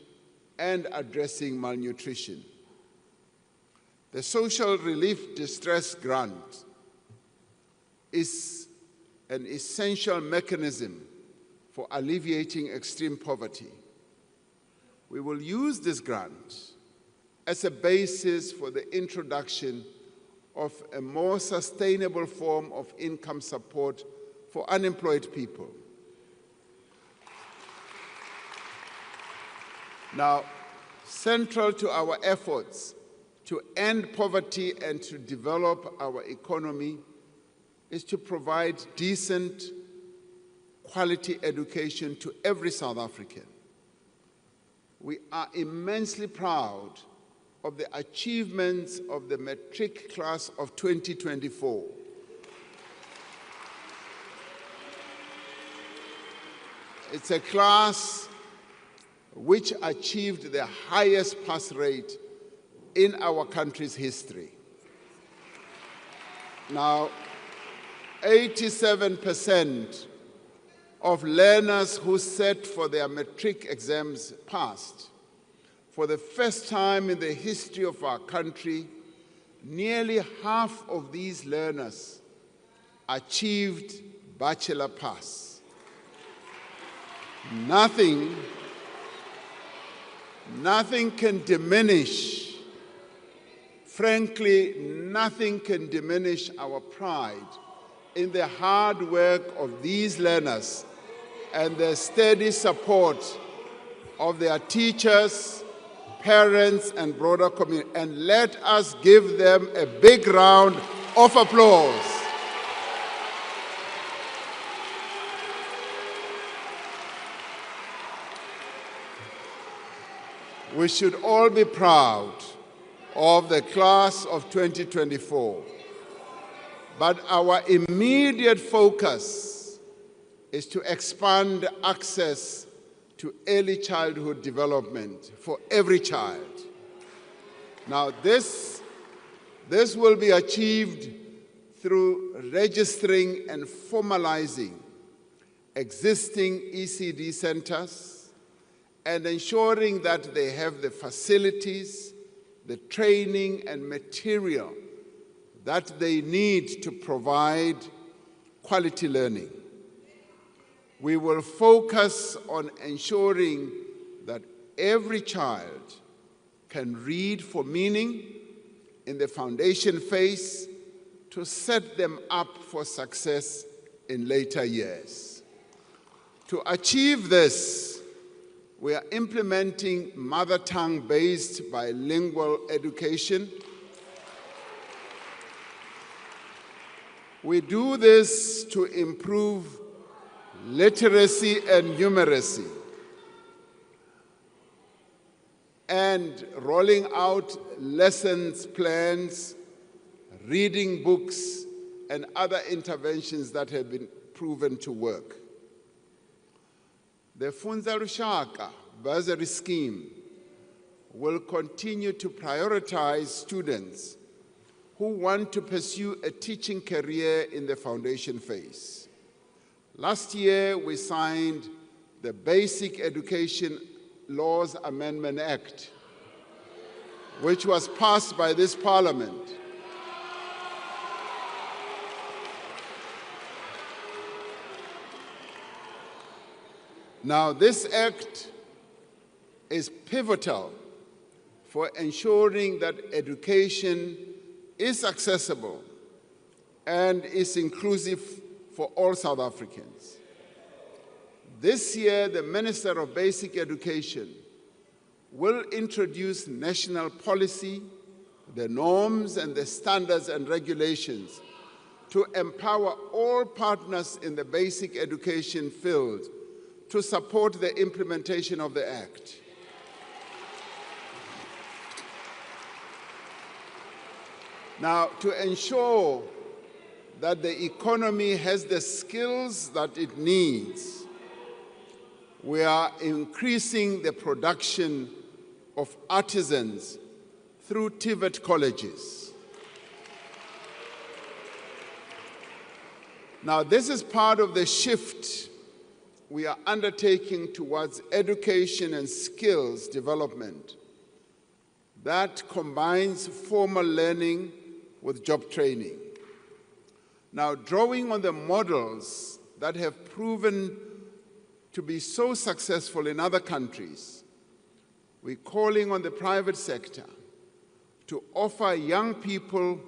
and addressing malnutrition. The Social Relief Distress Grant is an essential mechanism for alleviating extreme poverty. We will use this grant as a basis for the introduction of a more sustainable form of income support for unemployed people. Now, central to our efforts to end poverty and to develop our economy is to provide decent, quality education to every South African. We are immensely proud of the achievements of the matric class of 2024. It's a class which achieved the highest pass rate in our country's history. Now, 87% of learners who sat for their matric exams passed. For the first time in the history of our country, nearly half of these learners achieved bachelor pass. Nothing can diminish, frankly, nothing can diminish our pride in the hard work of these learners and the steady support of their teachers, parents, and broader community. And let us give them a big round of applause. We should all be proud of the class of 2024. But our immediate focus is to expand access to early childhood development for every child. Now, this will be achieved through registering and formalizing existing ECD centers and ensuring that they have the facilities, the training and material that they need to provide quality learning. We will focus on ensuring that every child can read for meaning in the foundation phase to set them up for success in later years. To achieve this, we are implementing mother tongue-based bilingual education. We do this to improve literacy and numeracy, and rolling out lessons plans, reading books, and other interventions that have been proven to work. The Funza Lushaka bursary scheme will continue to prioritize students who want to pursue a teaching career in the foundation phase. Last year, we signed the Basic Education Laws Amendment Act, which was passed by this Parliament. Now, this act is pivotal for ensuring that education is accessible and is inclusive for all South Africans. This year, the Minister of Basic Education will introduce national policy, the norms and the standards and regulations to empower all partners in the basic education field to support the implementation of the Act. Now, to ensure that the economy has the skills that it needs, we are increasing the production of artisans through TVET colleges. Now, this is part of the shift we are undertaking towards education and skills development that combines formal learning with job training. Now, drawing on the models that have proven to be so successful in other countries, we're calling on the private sector to offer young people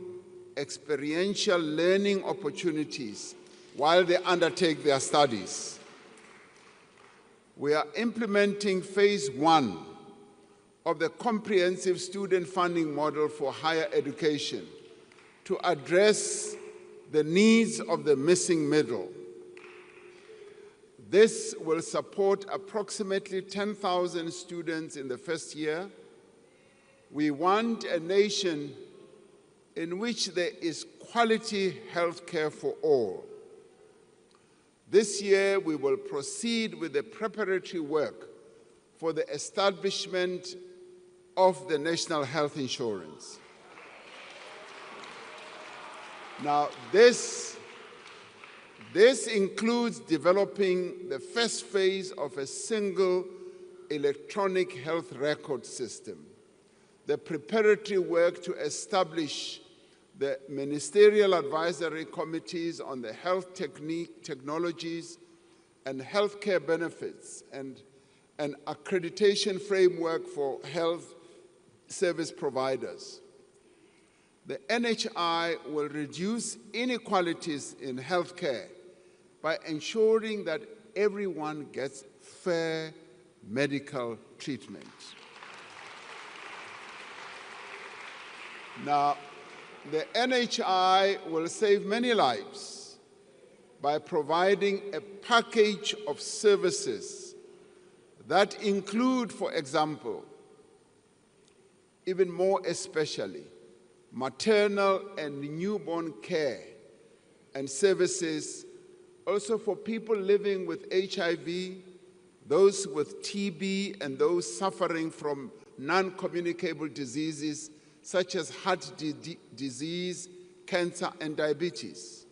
experiential learning opportunities while they undertake their studies. We are implementing phase 1 of the comprehensive student funding model for higher education to address the needs of the missing middle. This will support approximately 10,000 students in the first year. We want a nation in which there is quality health care for all. This year, we will proceed with the preparatory work for the establishment of the National Health Insurance. Now, this includes developing the first phase of a single electronic health record system, the preparatory work to establish the ministerial advisory committees on the health technologies and healthcare benefits, and an accreditation framework for health service providers. The NHI will reduce inequalities in healthcare by ensuring that everyone gets fair medical treatment. Now, the NHI will save many lives by providing a package of services that include, for example, even more especially, maternal and newborn care and services also for people living with HIV, those with TB, and those suffering from non-communicable diseases such as heart disease, cancer, and diabetes.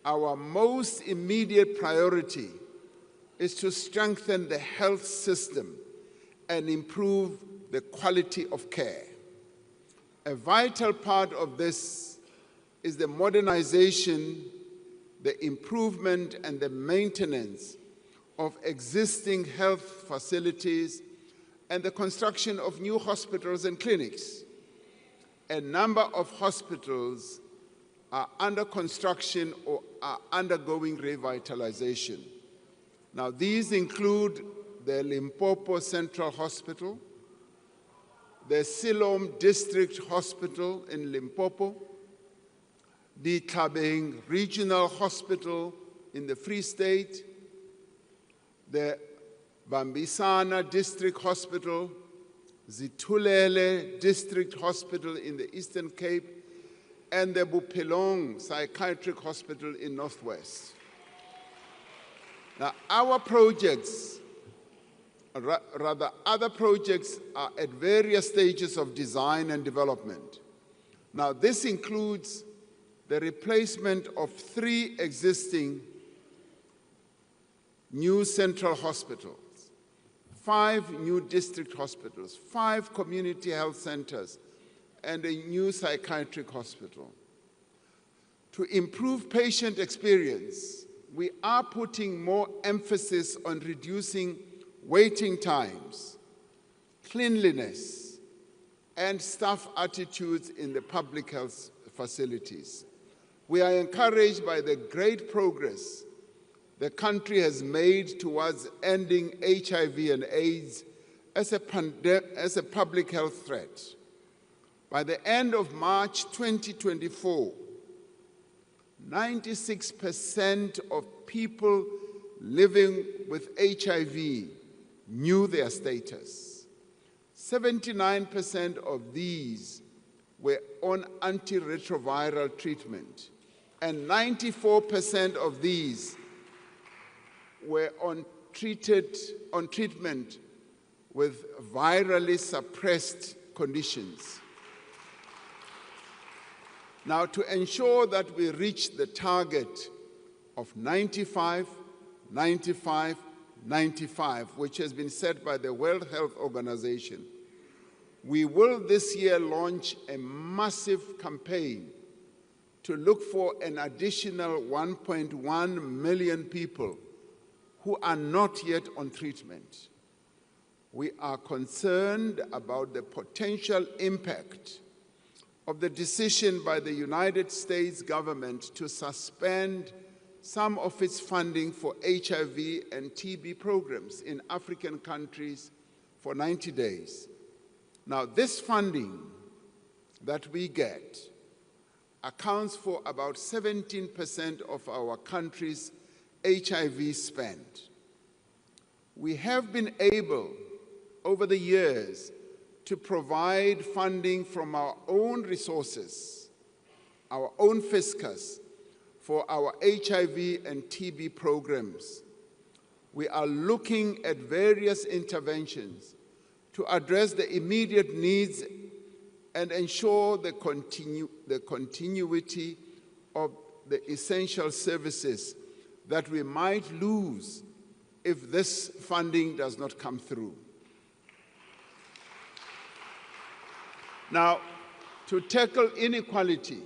Our most immediate priority is to strengthen the health system and improve the quality of care. A vital part of this is the modernization, the improvement, and the maintenance of existing health facilities and the construction of new hospitals and clinics. A number of hospitals are under construction or are undergoing revitalization. Now, these include the Limpopo Central Hospital, the Siloam District Hospital in Limpopo, the Tlhabeng Regional Hospital in the Free State, the Bambisana District Hospital, Zitulele District Hospital in the Eastern Cape, and the Bophelong Psychiatric Hospital in Northwest. Now, our projects, rather other projects, are at various stages of design and development. Now, this includes the replacement of 3 existing new central hospitals, 5 new district hospitals, 5 community health centers, and a new psychiatric hospital. To improve patient experience, we are putting more emphasis on reducing waiting times, cleanliness, and staff attitudes in the public health facilities. We are encouraged by the great progress the country has made towards ending HIV and AIDS as a public health threat. By the end of March 2024, 96% of people living with HIV knew their status. 79% of these were on antiretroviral treatment, and 94% of these were on treatment with virally suppressed conditions. Now, to ensure that we reach the target of 95, 95, 95, which has been set by the World Health Organization, we will this year launch a massive campaign to look for an additional 1.1 million people who are not yet on treatment. We are concerned about the potential impact of the decision by the United States government to suspend some of its funding for HIV and TB programs in African countries for 90 days. Now, this funding that we get accounts for about 17% of our country's HIV spend. We have been able, over the years, to provide funding from our own resources, our own fiscus, for our HIV and TB programs. We are looking at various interventions to address the immediate needs and ensure the continuity of the essential services that we might lose if this funding does not come through. Now, to tackle inequality,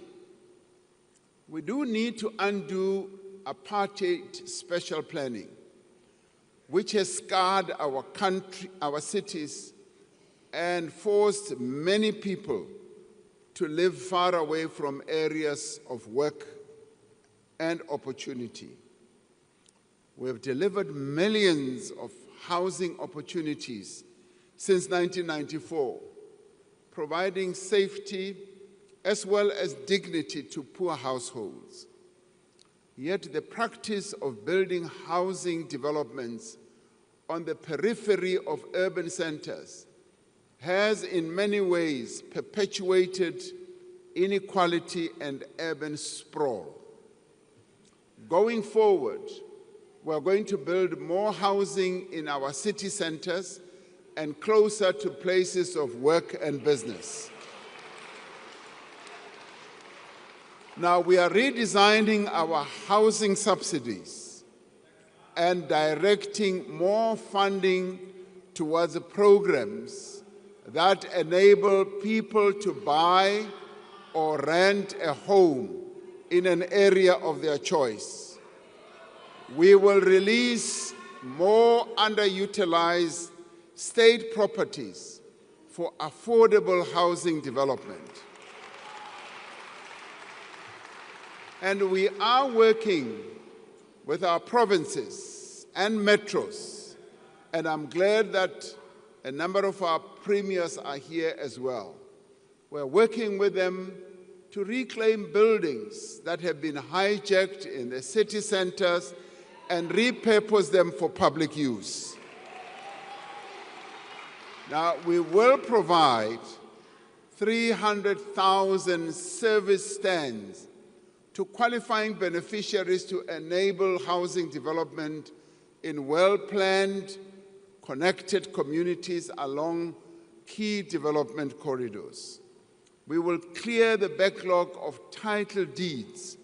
we do need to undo apartheid special planning, which has scarred our country, our cities, and forced many people to live far away from areas of work and opportunity. We have delivered millions of housing opportunities since 1994, providing safety as well as dignity to poor households. Yet the practice of building housing developments on the periphery of urban centers has in many ways perpetuated inequality and urban sprawl. Going forward, we're going to build more housing in our city centers and closer to places of work and business. Now, we are redesigning our housing subsidies and directing more funding towards programs that enable people to buy or rent a home in an area of their choice. We will release more underutilized state properties for affordable housing development. And we are working with our provinces and metros, and I'm glad that a number of our premiers are here as well. We're working with them to reclaim buildings that have been hijacked in the city centers and repurpose them for public use. Now, we will provide 300,000 service stands to qualifying beneficiaries to enable housing development in well-planned, connected communities along key development corridors. We will clear the backlog of title deeds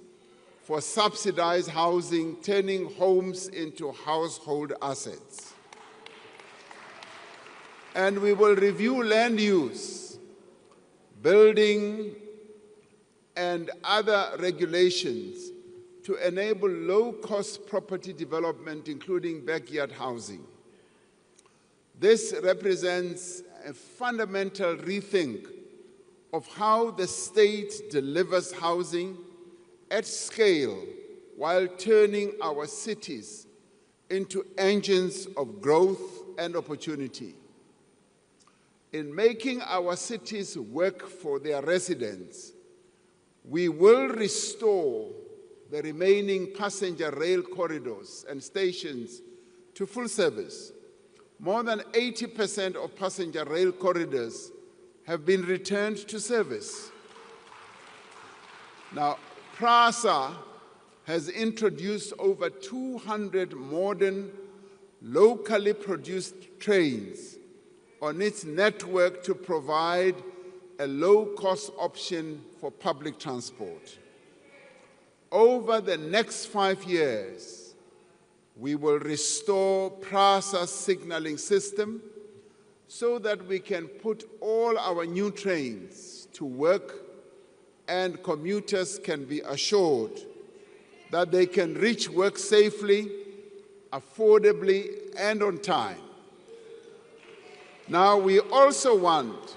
for subsidized housing, turning homes into household assets. And we will review land use, building, and other regulations to enable low-cost property development, including backyard housing. This represents a fundamental rethink of how the state delivers housing at scale while turning our cities into engines of growth and opportunity. In making our cities work for their residents, we will restore the remaining passenger rail corridors and stations to full service. More than 80% of passenger rail corridors have been returned to service. Now, PRASA has introduced over 200 modern, locally produced trains on its network to provide a low-cost option for public transport. Over the next 5 years, we will restore PRASA's signaling system so that we can put all our new trains to work and commuters can be assured that they can reach work safely, affordably, and on time. Now, we also want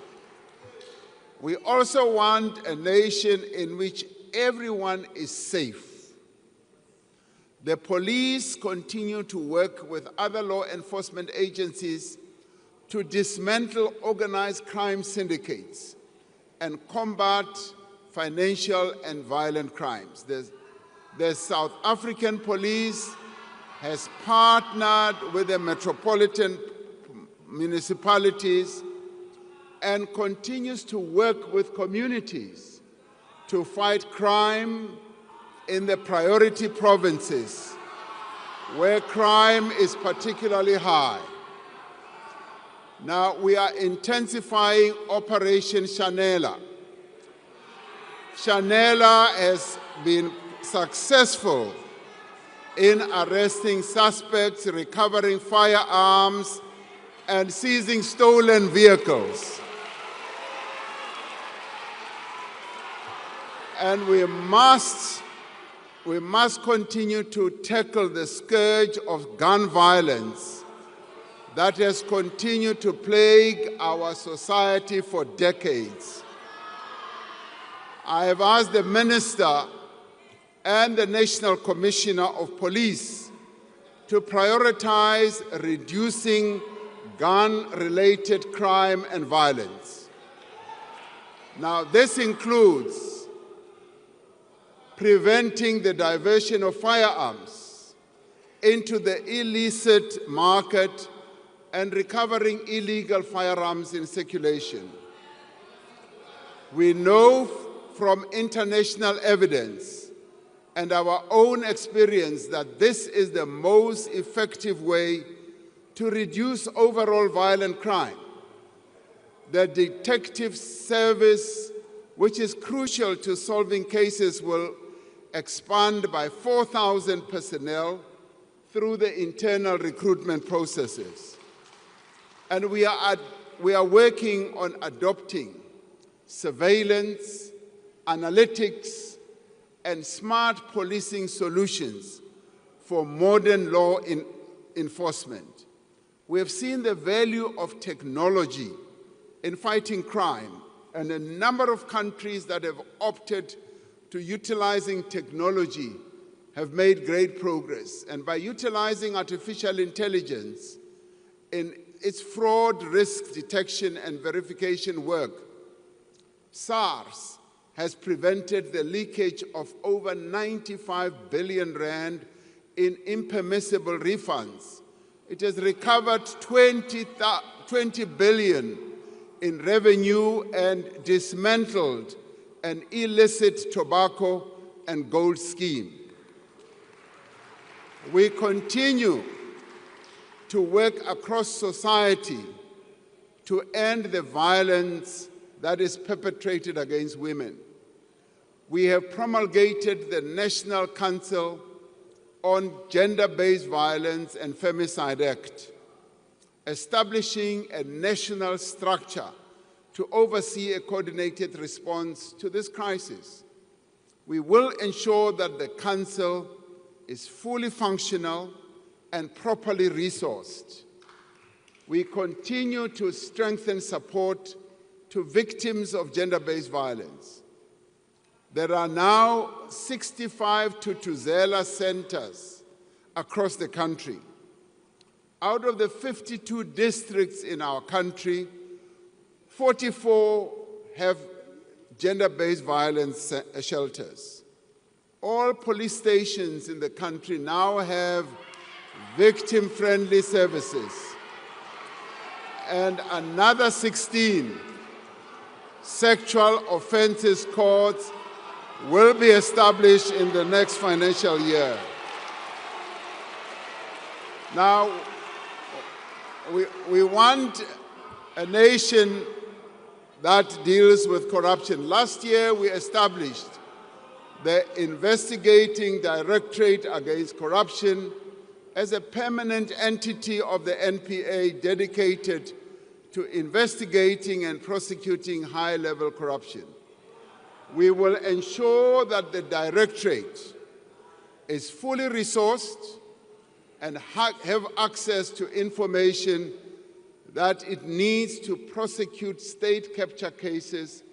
a nation in which everyone is safe. The police continue to work with other law enforcement agencies to dismantle organized crime syndicates and combat financial and violent crimes. The South African police has partnered with the metropolitan municipalities and continues to work with communities to fight crime in the priority provinces where crime is particularly high. Now, we are intensifying Operation Shanela. Shanela has been successful in arresting suspects, recovering firearms, and seizing stolen vehicles. And we must continue to tackle the scourge of gun violence that has continued to plague our society for decades. I have asked the Minister and the National Commissioner of Police to prioritize reducing gun-related crime and violence. Now, this includes preventing the diversion of firearms into the illicit market and recovering illegal firearms in circulation. We know from international evidence and our own experience that this is the most effective way to reduce overall violent crime. The detective service, which is crucial to solving cases, will expand by 4,000 personnel through the internal recruitment processes. And we are working on adopting surveillance, analytics, and smart policing solutions for modern law enforcement. We have seen the value of technology in fighting crime, and a number of countries that have opted to utilizing technology have made great progress. And by utilizing artificial intelligence in its fraud risk detection and verification work, SARS has prevented the leakage of over 95 billion rand in impermissible refunds. It has recovered 20 billion in revenue and dismantled an illicit tobacco and gold scheme. We continue to work across society to end the violence that is perpetrated against women. We have promulgated the National Council on Gender-Based Violence and Femicide Act, establishing a national structure to oversee a coordinated response to this crisis. We will ensure that the Council is fully functional and properly resourced. We continue to strengthen support to victims of gender-based violence. There are now 65 Thuthuzela centers across the country. Out of the 52 districts in our country, 44 have gender-based violence shelters. All police stations in the country now have victim-friendly services. And another 16 sexual offenses courts will be established in the next financial year. Now, we want a nation that deals with corruption. Last year, we established the Investigating Directorate Against Corruption as a permanent entity of the NPA dedicated to investigating and prosecuting high-level corruption. We will ensure that the Directorate is fully resourced and have access to information that it needs to prosecute state capture cases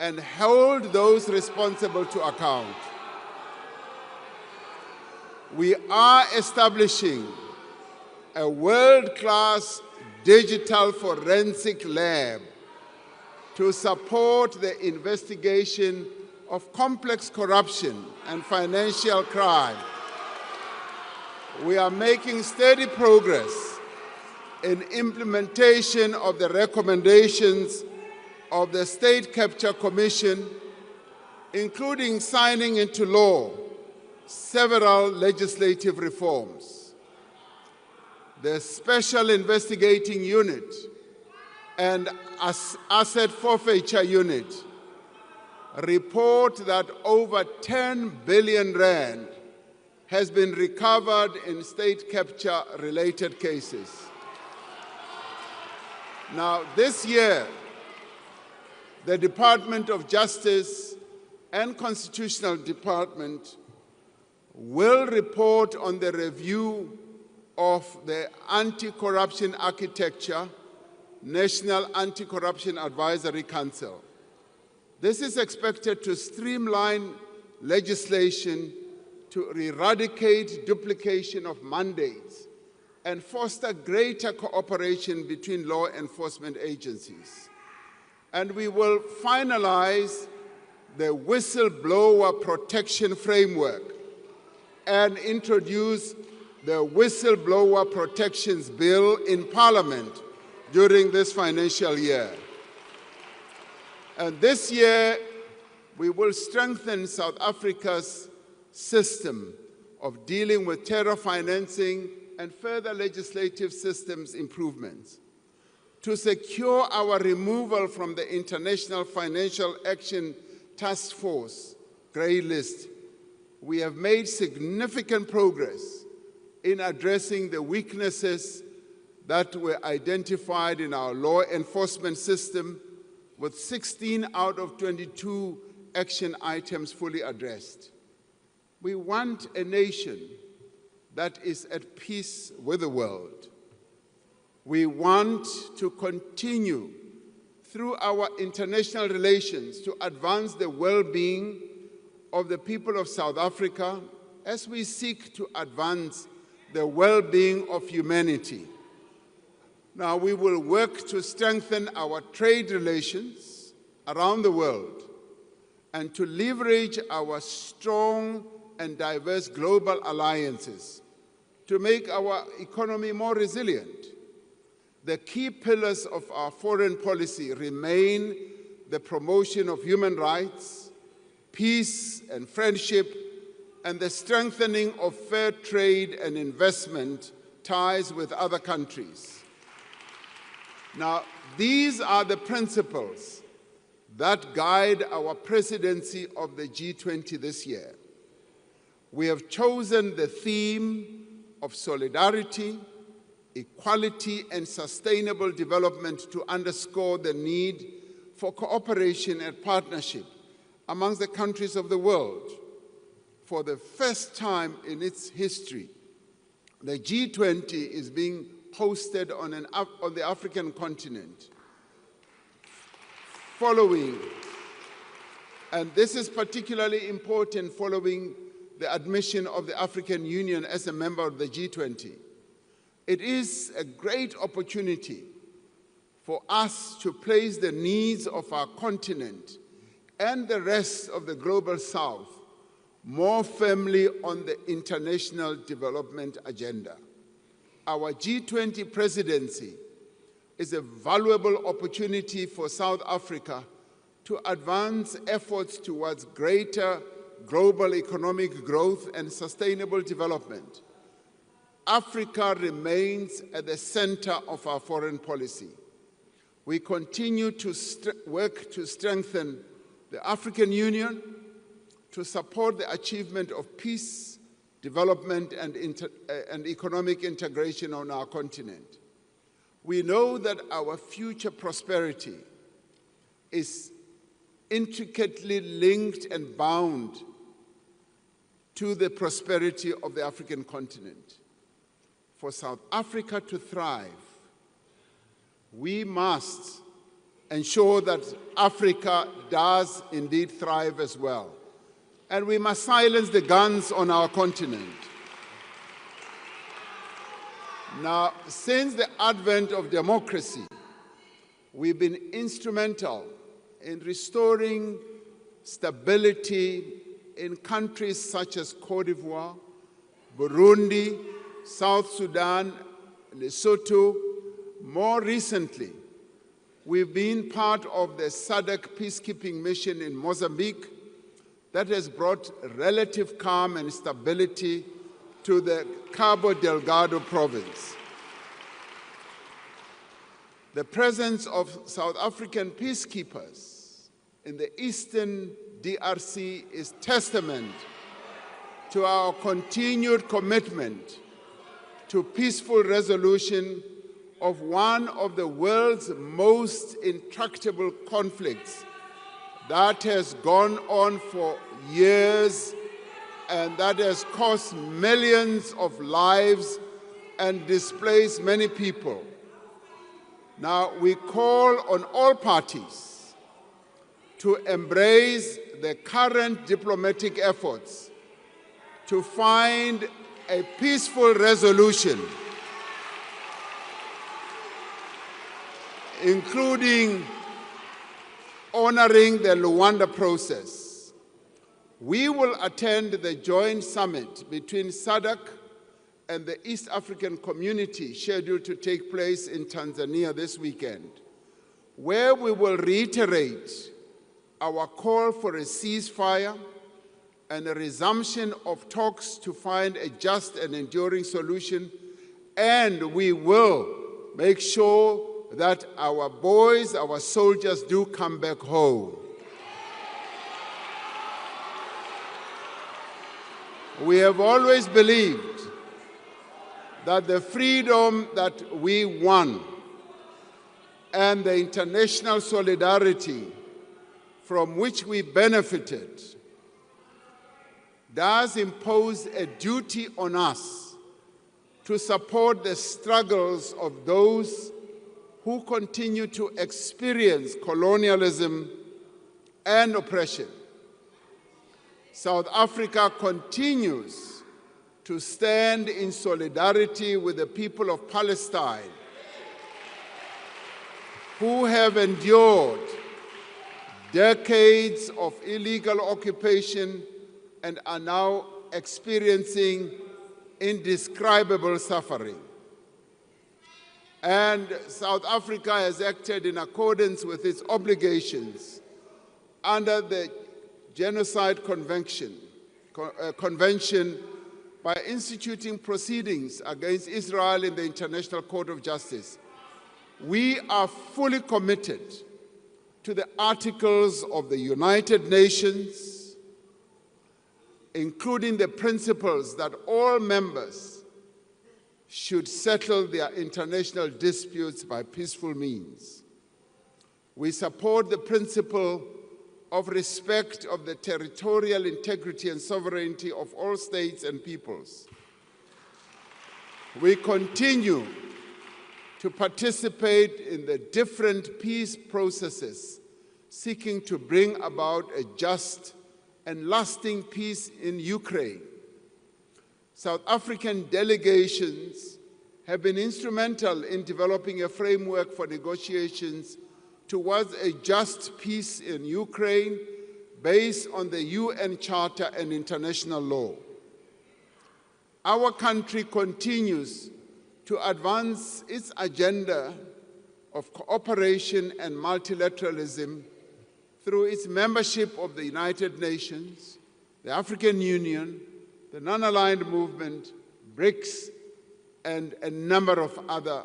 and hold those responsible to account. We are establishing a world-class digital forensic lab to support the investigation of complex corruption and financial crime. We are making steady progress in implementation of the recommendations of the State Capture Commission, including signing into law several legislative reforms. The Special Investigating Unit and Asset Forfeiture Unit report that over 10 billion rand has been recovered in state capture-related cases. Now, this year, the Department of Justice and Constitutional Department will report on the review of the Anti-Corruption Architecture, National Anti-Corruption Advisory Council. This is expected to streamline legislation to eradicate duplication of mandates and foster greater cooperation between law enforcement agencies. And we will finalize the whistleblower protection framework and introduce the Whistleblower Protections Bill in Parliament during this financial year. And this year, we will strengthen South Africa's system of dealing with terror financing and further legislative systems improvements. To secure our removal from the International Financial Action Task Force grey list, we have made significant progress in addressing the weaknesses that were identified in our law enforcement system, with 16 out of 22 action items fully addressed. We want a nation that is at peace with the world. We want to continue through our international relations to advance the well-being of the people of South Africa as we seek to advance the well-being of humanity. Now, we will work to strengthen our trade relations around the world and to leverage our strong and diverse global alliances to make our economy more resilient. the key pillars of our foreign policy remain the promotion of human rights, peace and friendship, and the strengthening of fair trade and investment ties with other countries. Now, these are the principles that guide our presidency of the G20 this year. We have chosen the theme of solidarity, equality, and sustainable development to underscore the need for cooperation and partnership amongst the countries of the world. For the first time in its history, the G20 is being hosted on the African continent. And this is particularly important following the admission of the African Union as a member of the G20. It is a great opportunity for us to place the needs of our continent and the rest of the global South more firmly on the international development agenda. Our G20 presidency is a valuable opportunity for South Africa to advance efforts towards greater global economic growth and sustainable development. Africa remains at the center of our foreign policy. We continue to work to strengthen the African Union, to support the achievement of peace, development, and economic integration on our continent. We know that our future prosperity is intricately linked and bound to the prosperity of the African continent. For South Africa to thrive, we must ensure that Africa does indeed thrive as well. And we must silence the guns on our continent. Now, since the advent of democracy, we've been instrumental in restoring stability in countries such as Côte d'Ivoire, Burundi, South Sudan, Lesotho. More recently, we've been part of the SADC peacekeeping mission in Mozambique that has brought relative calm and stability to the Cabo Delgado province. The presence of South African peacekeepers in the eastern DRC is testament to our continued commitment to peaceful resolution of one of the world's most intractable conflicts that has gone on for years and that has cost millions of lives and displaced many people. Now, we call on all parties to embrace the current diplomatic efforts to find a peaceful resolution, including honoring the Luanda process. We will attend the joint summit between SADC and the East African Community scheduled to take place in Tanzania this weekend, where we will reiterate our call for a ceasefire and a resumption of talks to find a just and enduring solution, and we will make sure that our boys, our soldiers do come back home. We have always believed that the freedom that we won and the international solidarity from which we benefited does impose a duty on us to support the struggles of those who continue to experience colonialism and oppression. South Africa continues to stand in solidarity with the people of Palestine, who have endured decades of illegal occupation and are now experiencing indescribable suffering. And South Africa has acted in accordance with its obligations under the Genocide Convention by instituting proceedings against Israel in the International Court of Justice. We are fully committed to the articles of the United Nations, including the principles that all members should settle their international disputes by peaceful means. We support the principle of respect of the territorial integrity and sovereignty of all states and peoples. We continue to participate in the different peace processes seeking to bring about a just and lasting peace in Ukraine. South African delegations have been instrumental in developing a framework for negotiations towards a just peace in Ukraine based on the UN Charter and international law. Our country continues to advance its agenda of cooperation and multilateralism through its membership of the United Nations, the African Union, the Non-Aligned Movement, BRICS, and a number of other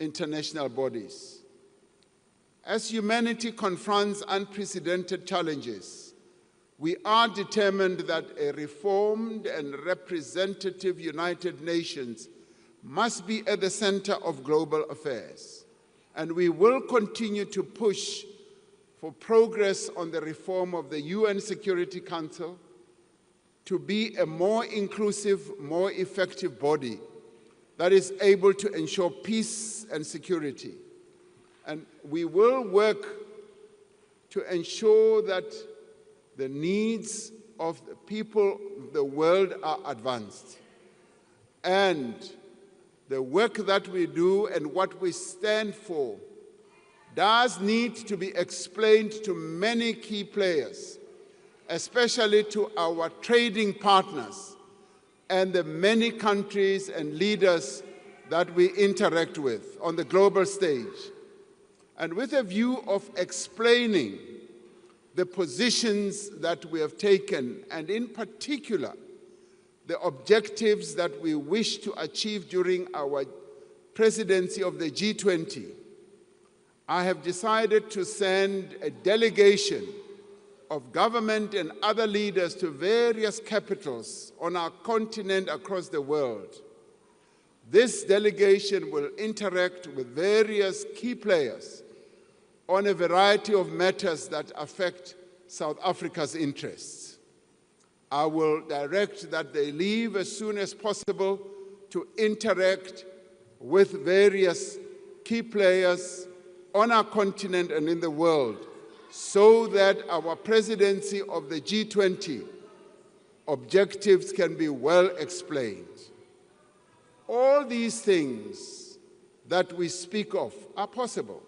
international bodies. As humanity confronts unprecedented challenges, we are determined that a reformed and representative United Nations must be at the center of global affairs, and we will continue to push for progress on the reform of the UN Security Council to be a more inclusive, more effective body that is able to ensure peace and security. And we will work to ensure that the needs of the people of the world are advanced. And the work that we do and what we stand for does need to be explained to many key players, especially to our trading partners and the many countries and leaders that we interact with on the global stage. And with a view of explaining the positions that we have taken, and in particular, the objectives that we wish to achieve during our presidency of the G20, I have decided to send a delegation of government and other leaders to various capitals on our continent across the world. This delegation will interact with various key players on a variety of matters that affect South Africa's interests. I will direct that they leave as soon as possible to interact with various key players on our continent and in the world, so that our presidency of the G20 objectives can be well explained. All these things that we speak of are possible.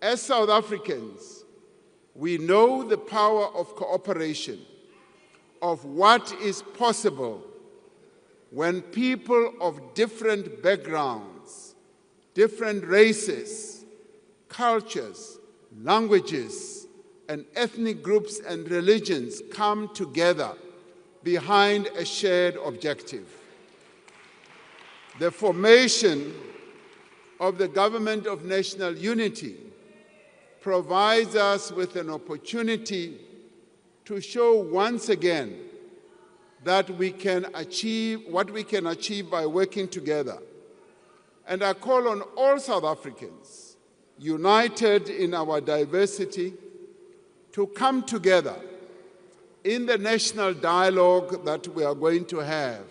As South Africans, we know the power of cooperation, of what is possible when people of different backgrounds, different races, cultures, languages, and ethnic groups and religions come together behind a shared objective. The formation of the Government of National Unity provides us with an opportunity to show once again that we can achieve what we can achieve by working together. And I call on all South Africans, united in our diversity, to come together in the national dialogue that we are going to have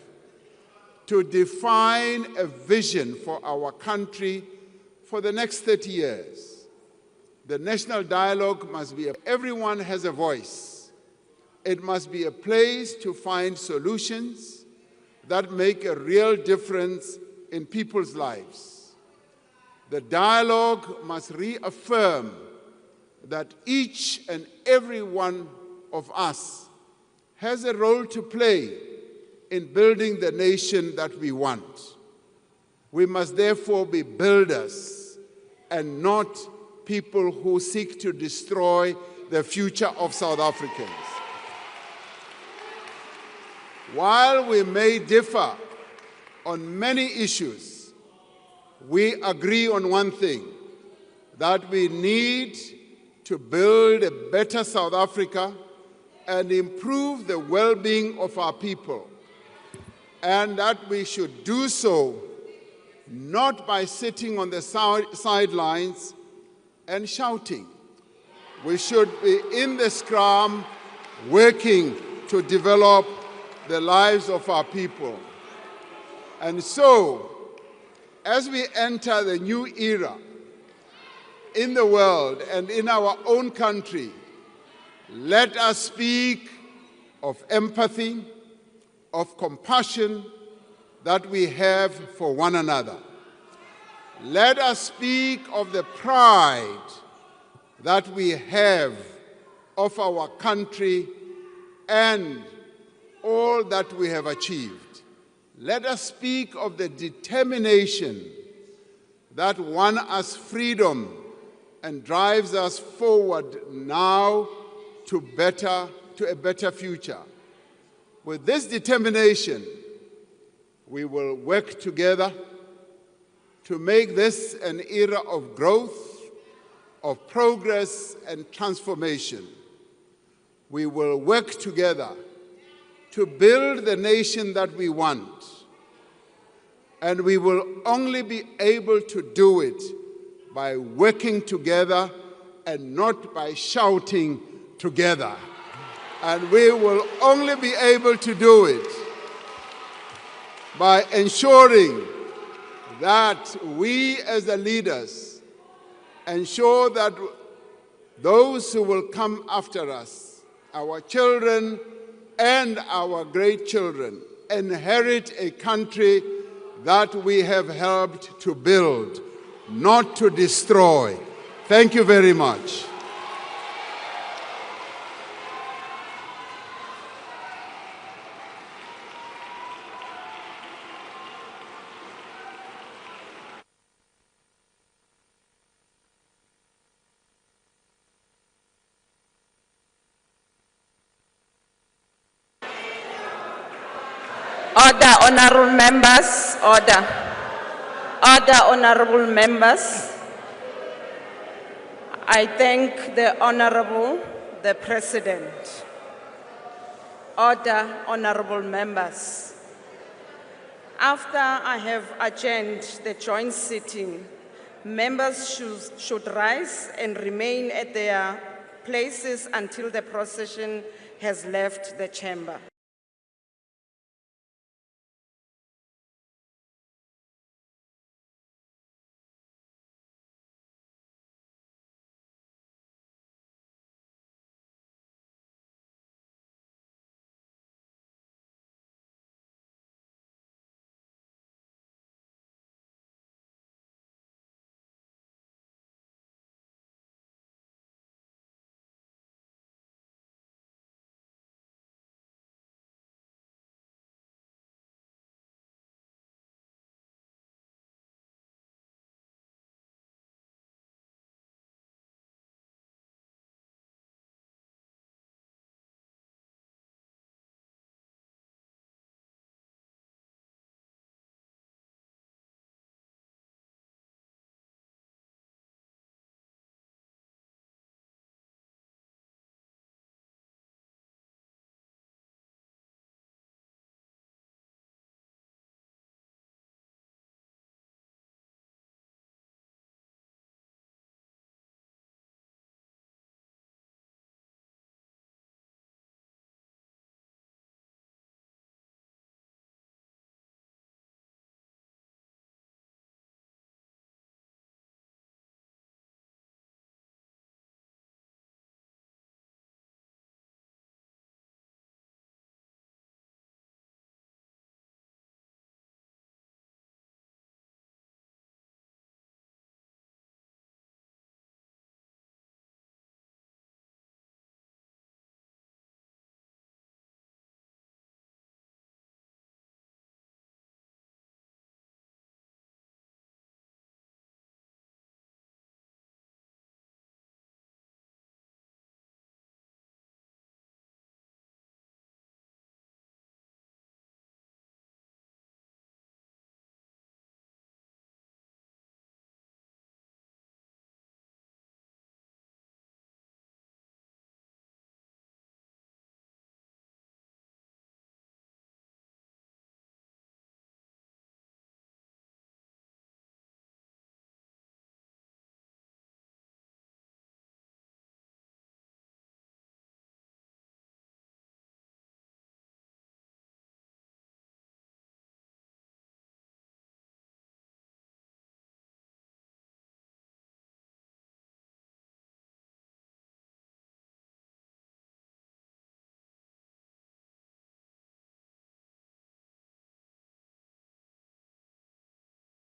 to define a vision for our country for the next 30 years. The national dialogue must be, everyone has a voice. It must be a place to find solutions that make a real difference in people's lives. The dialogue must reaffirm that each and every one of us has a role to play in building the nation that we want. We must therefore be builders and not people who seek to destroy the future of South Africans. While we may differ on many issues, we agree on one thing, that we need to build a better South Africa and improve the well-being of our people, and that we should do so not by sitting on the sidelines and shouting. We should be in the scrum working to develop the lives of our people. And so, as we enter the new era in the world and in our own country, let us speak of empathy, of compassion that we have for one another. Let us speak of the pride that we have of our country and all that we have achieved. Let us speak of the determination that won us freedom and drives us forward now to a better future. With this determination, we will work together to make this an era of growth, of progress and transformation. We will work together to build the nation that we want. And we will only be able to do it by working together and not by shouting together. And we will only be able to do it by ensuring that we as the leaders ensure that those who will come after us, our children and our great children, inherit a country that we have helped to build, not to destroy. Thank you very much. Order, honorable members, order. Order, honorable members. I thank the Honorable, the President. Order, honorable members. After I have adjourned the joint sitting, members should rise and remain at their places until the procession has left the chamber.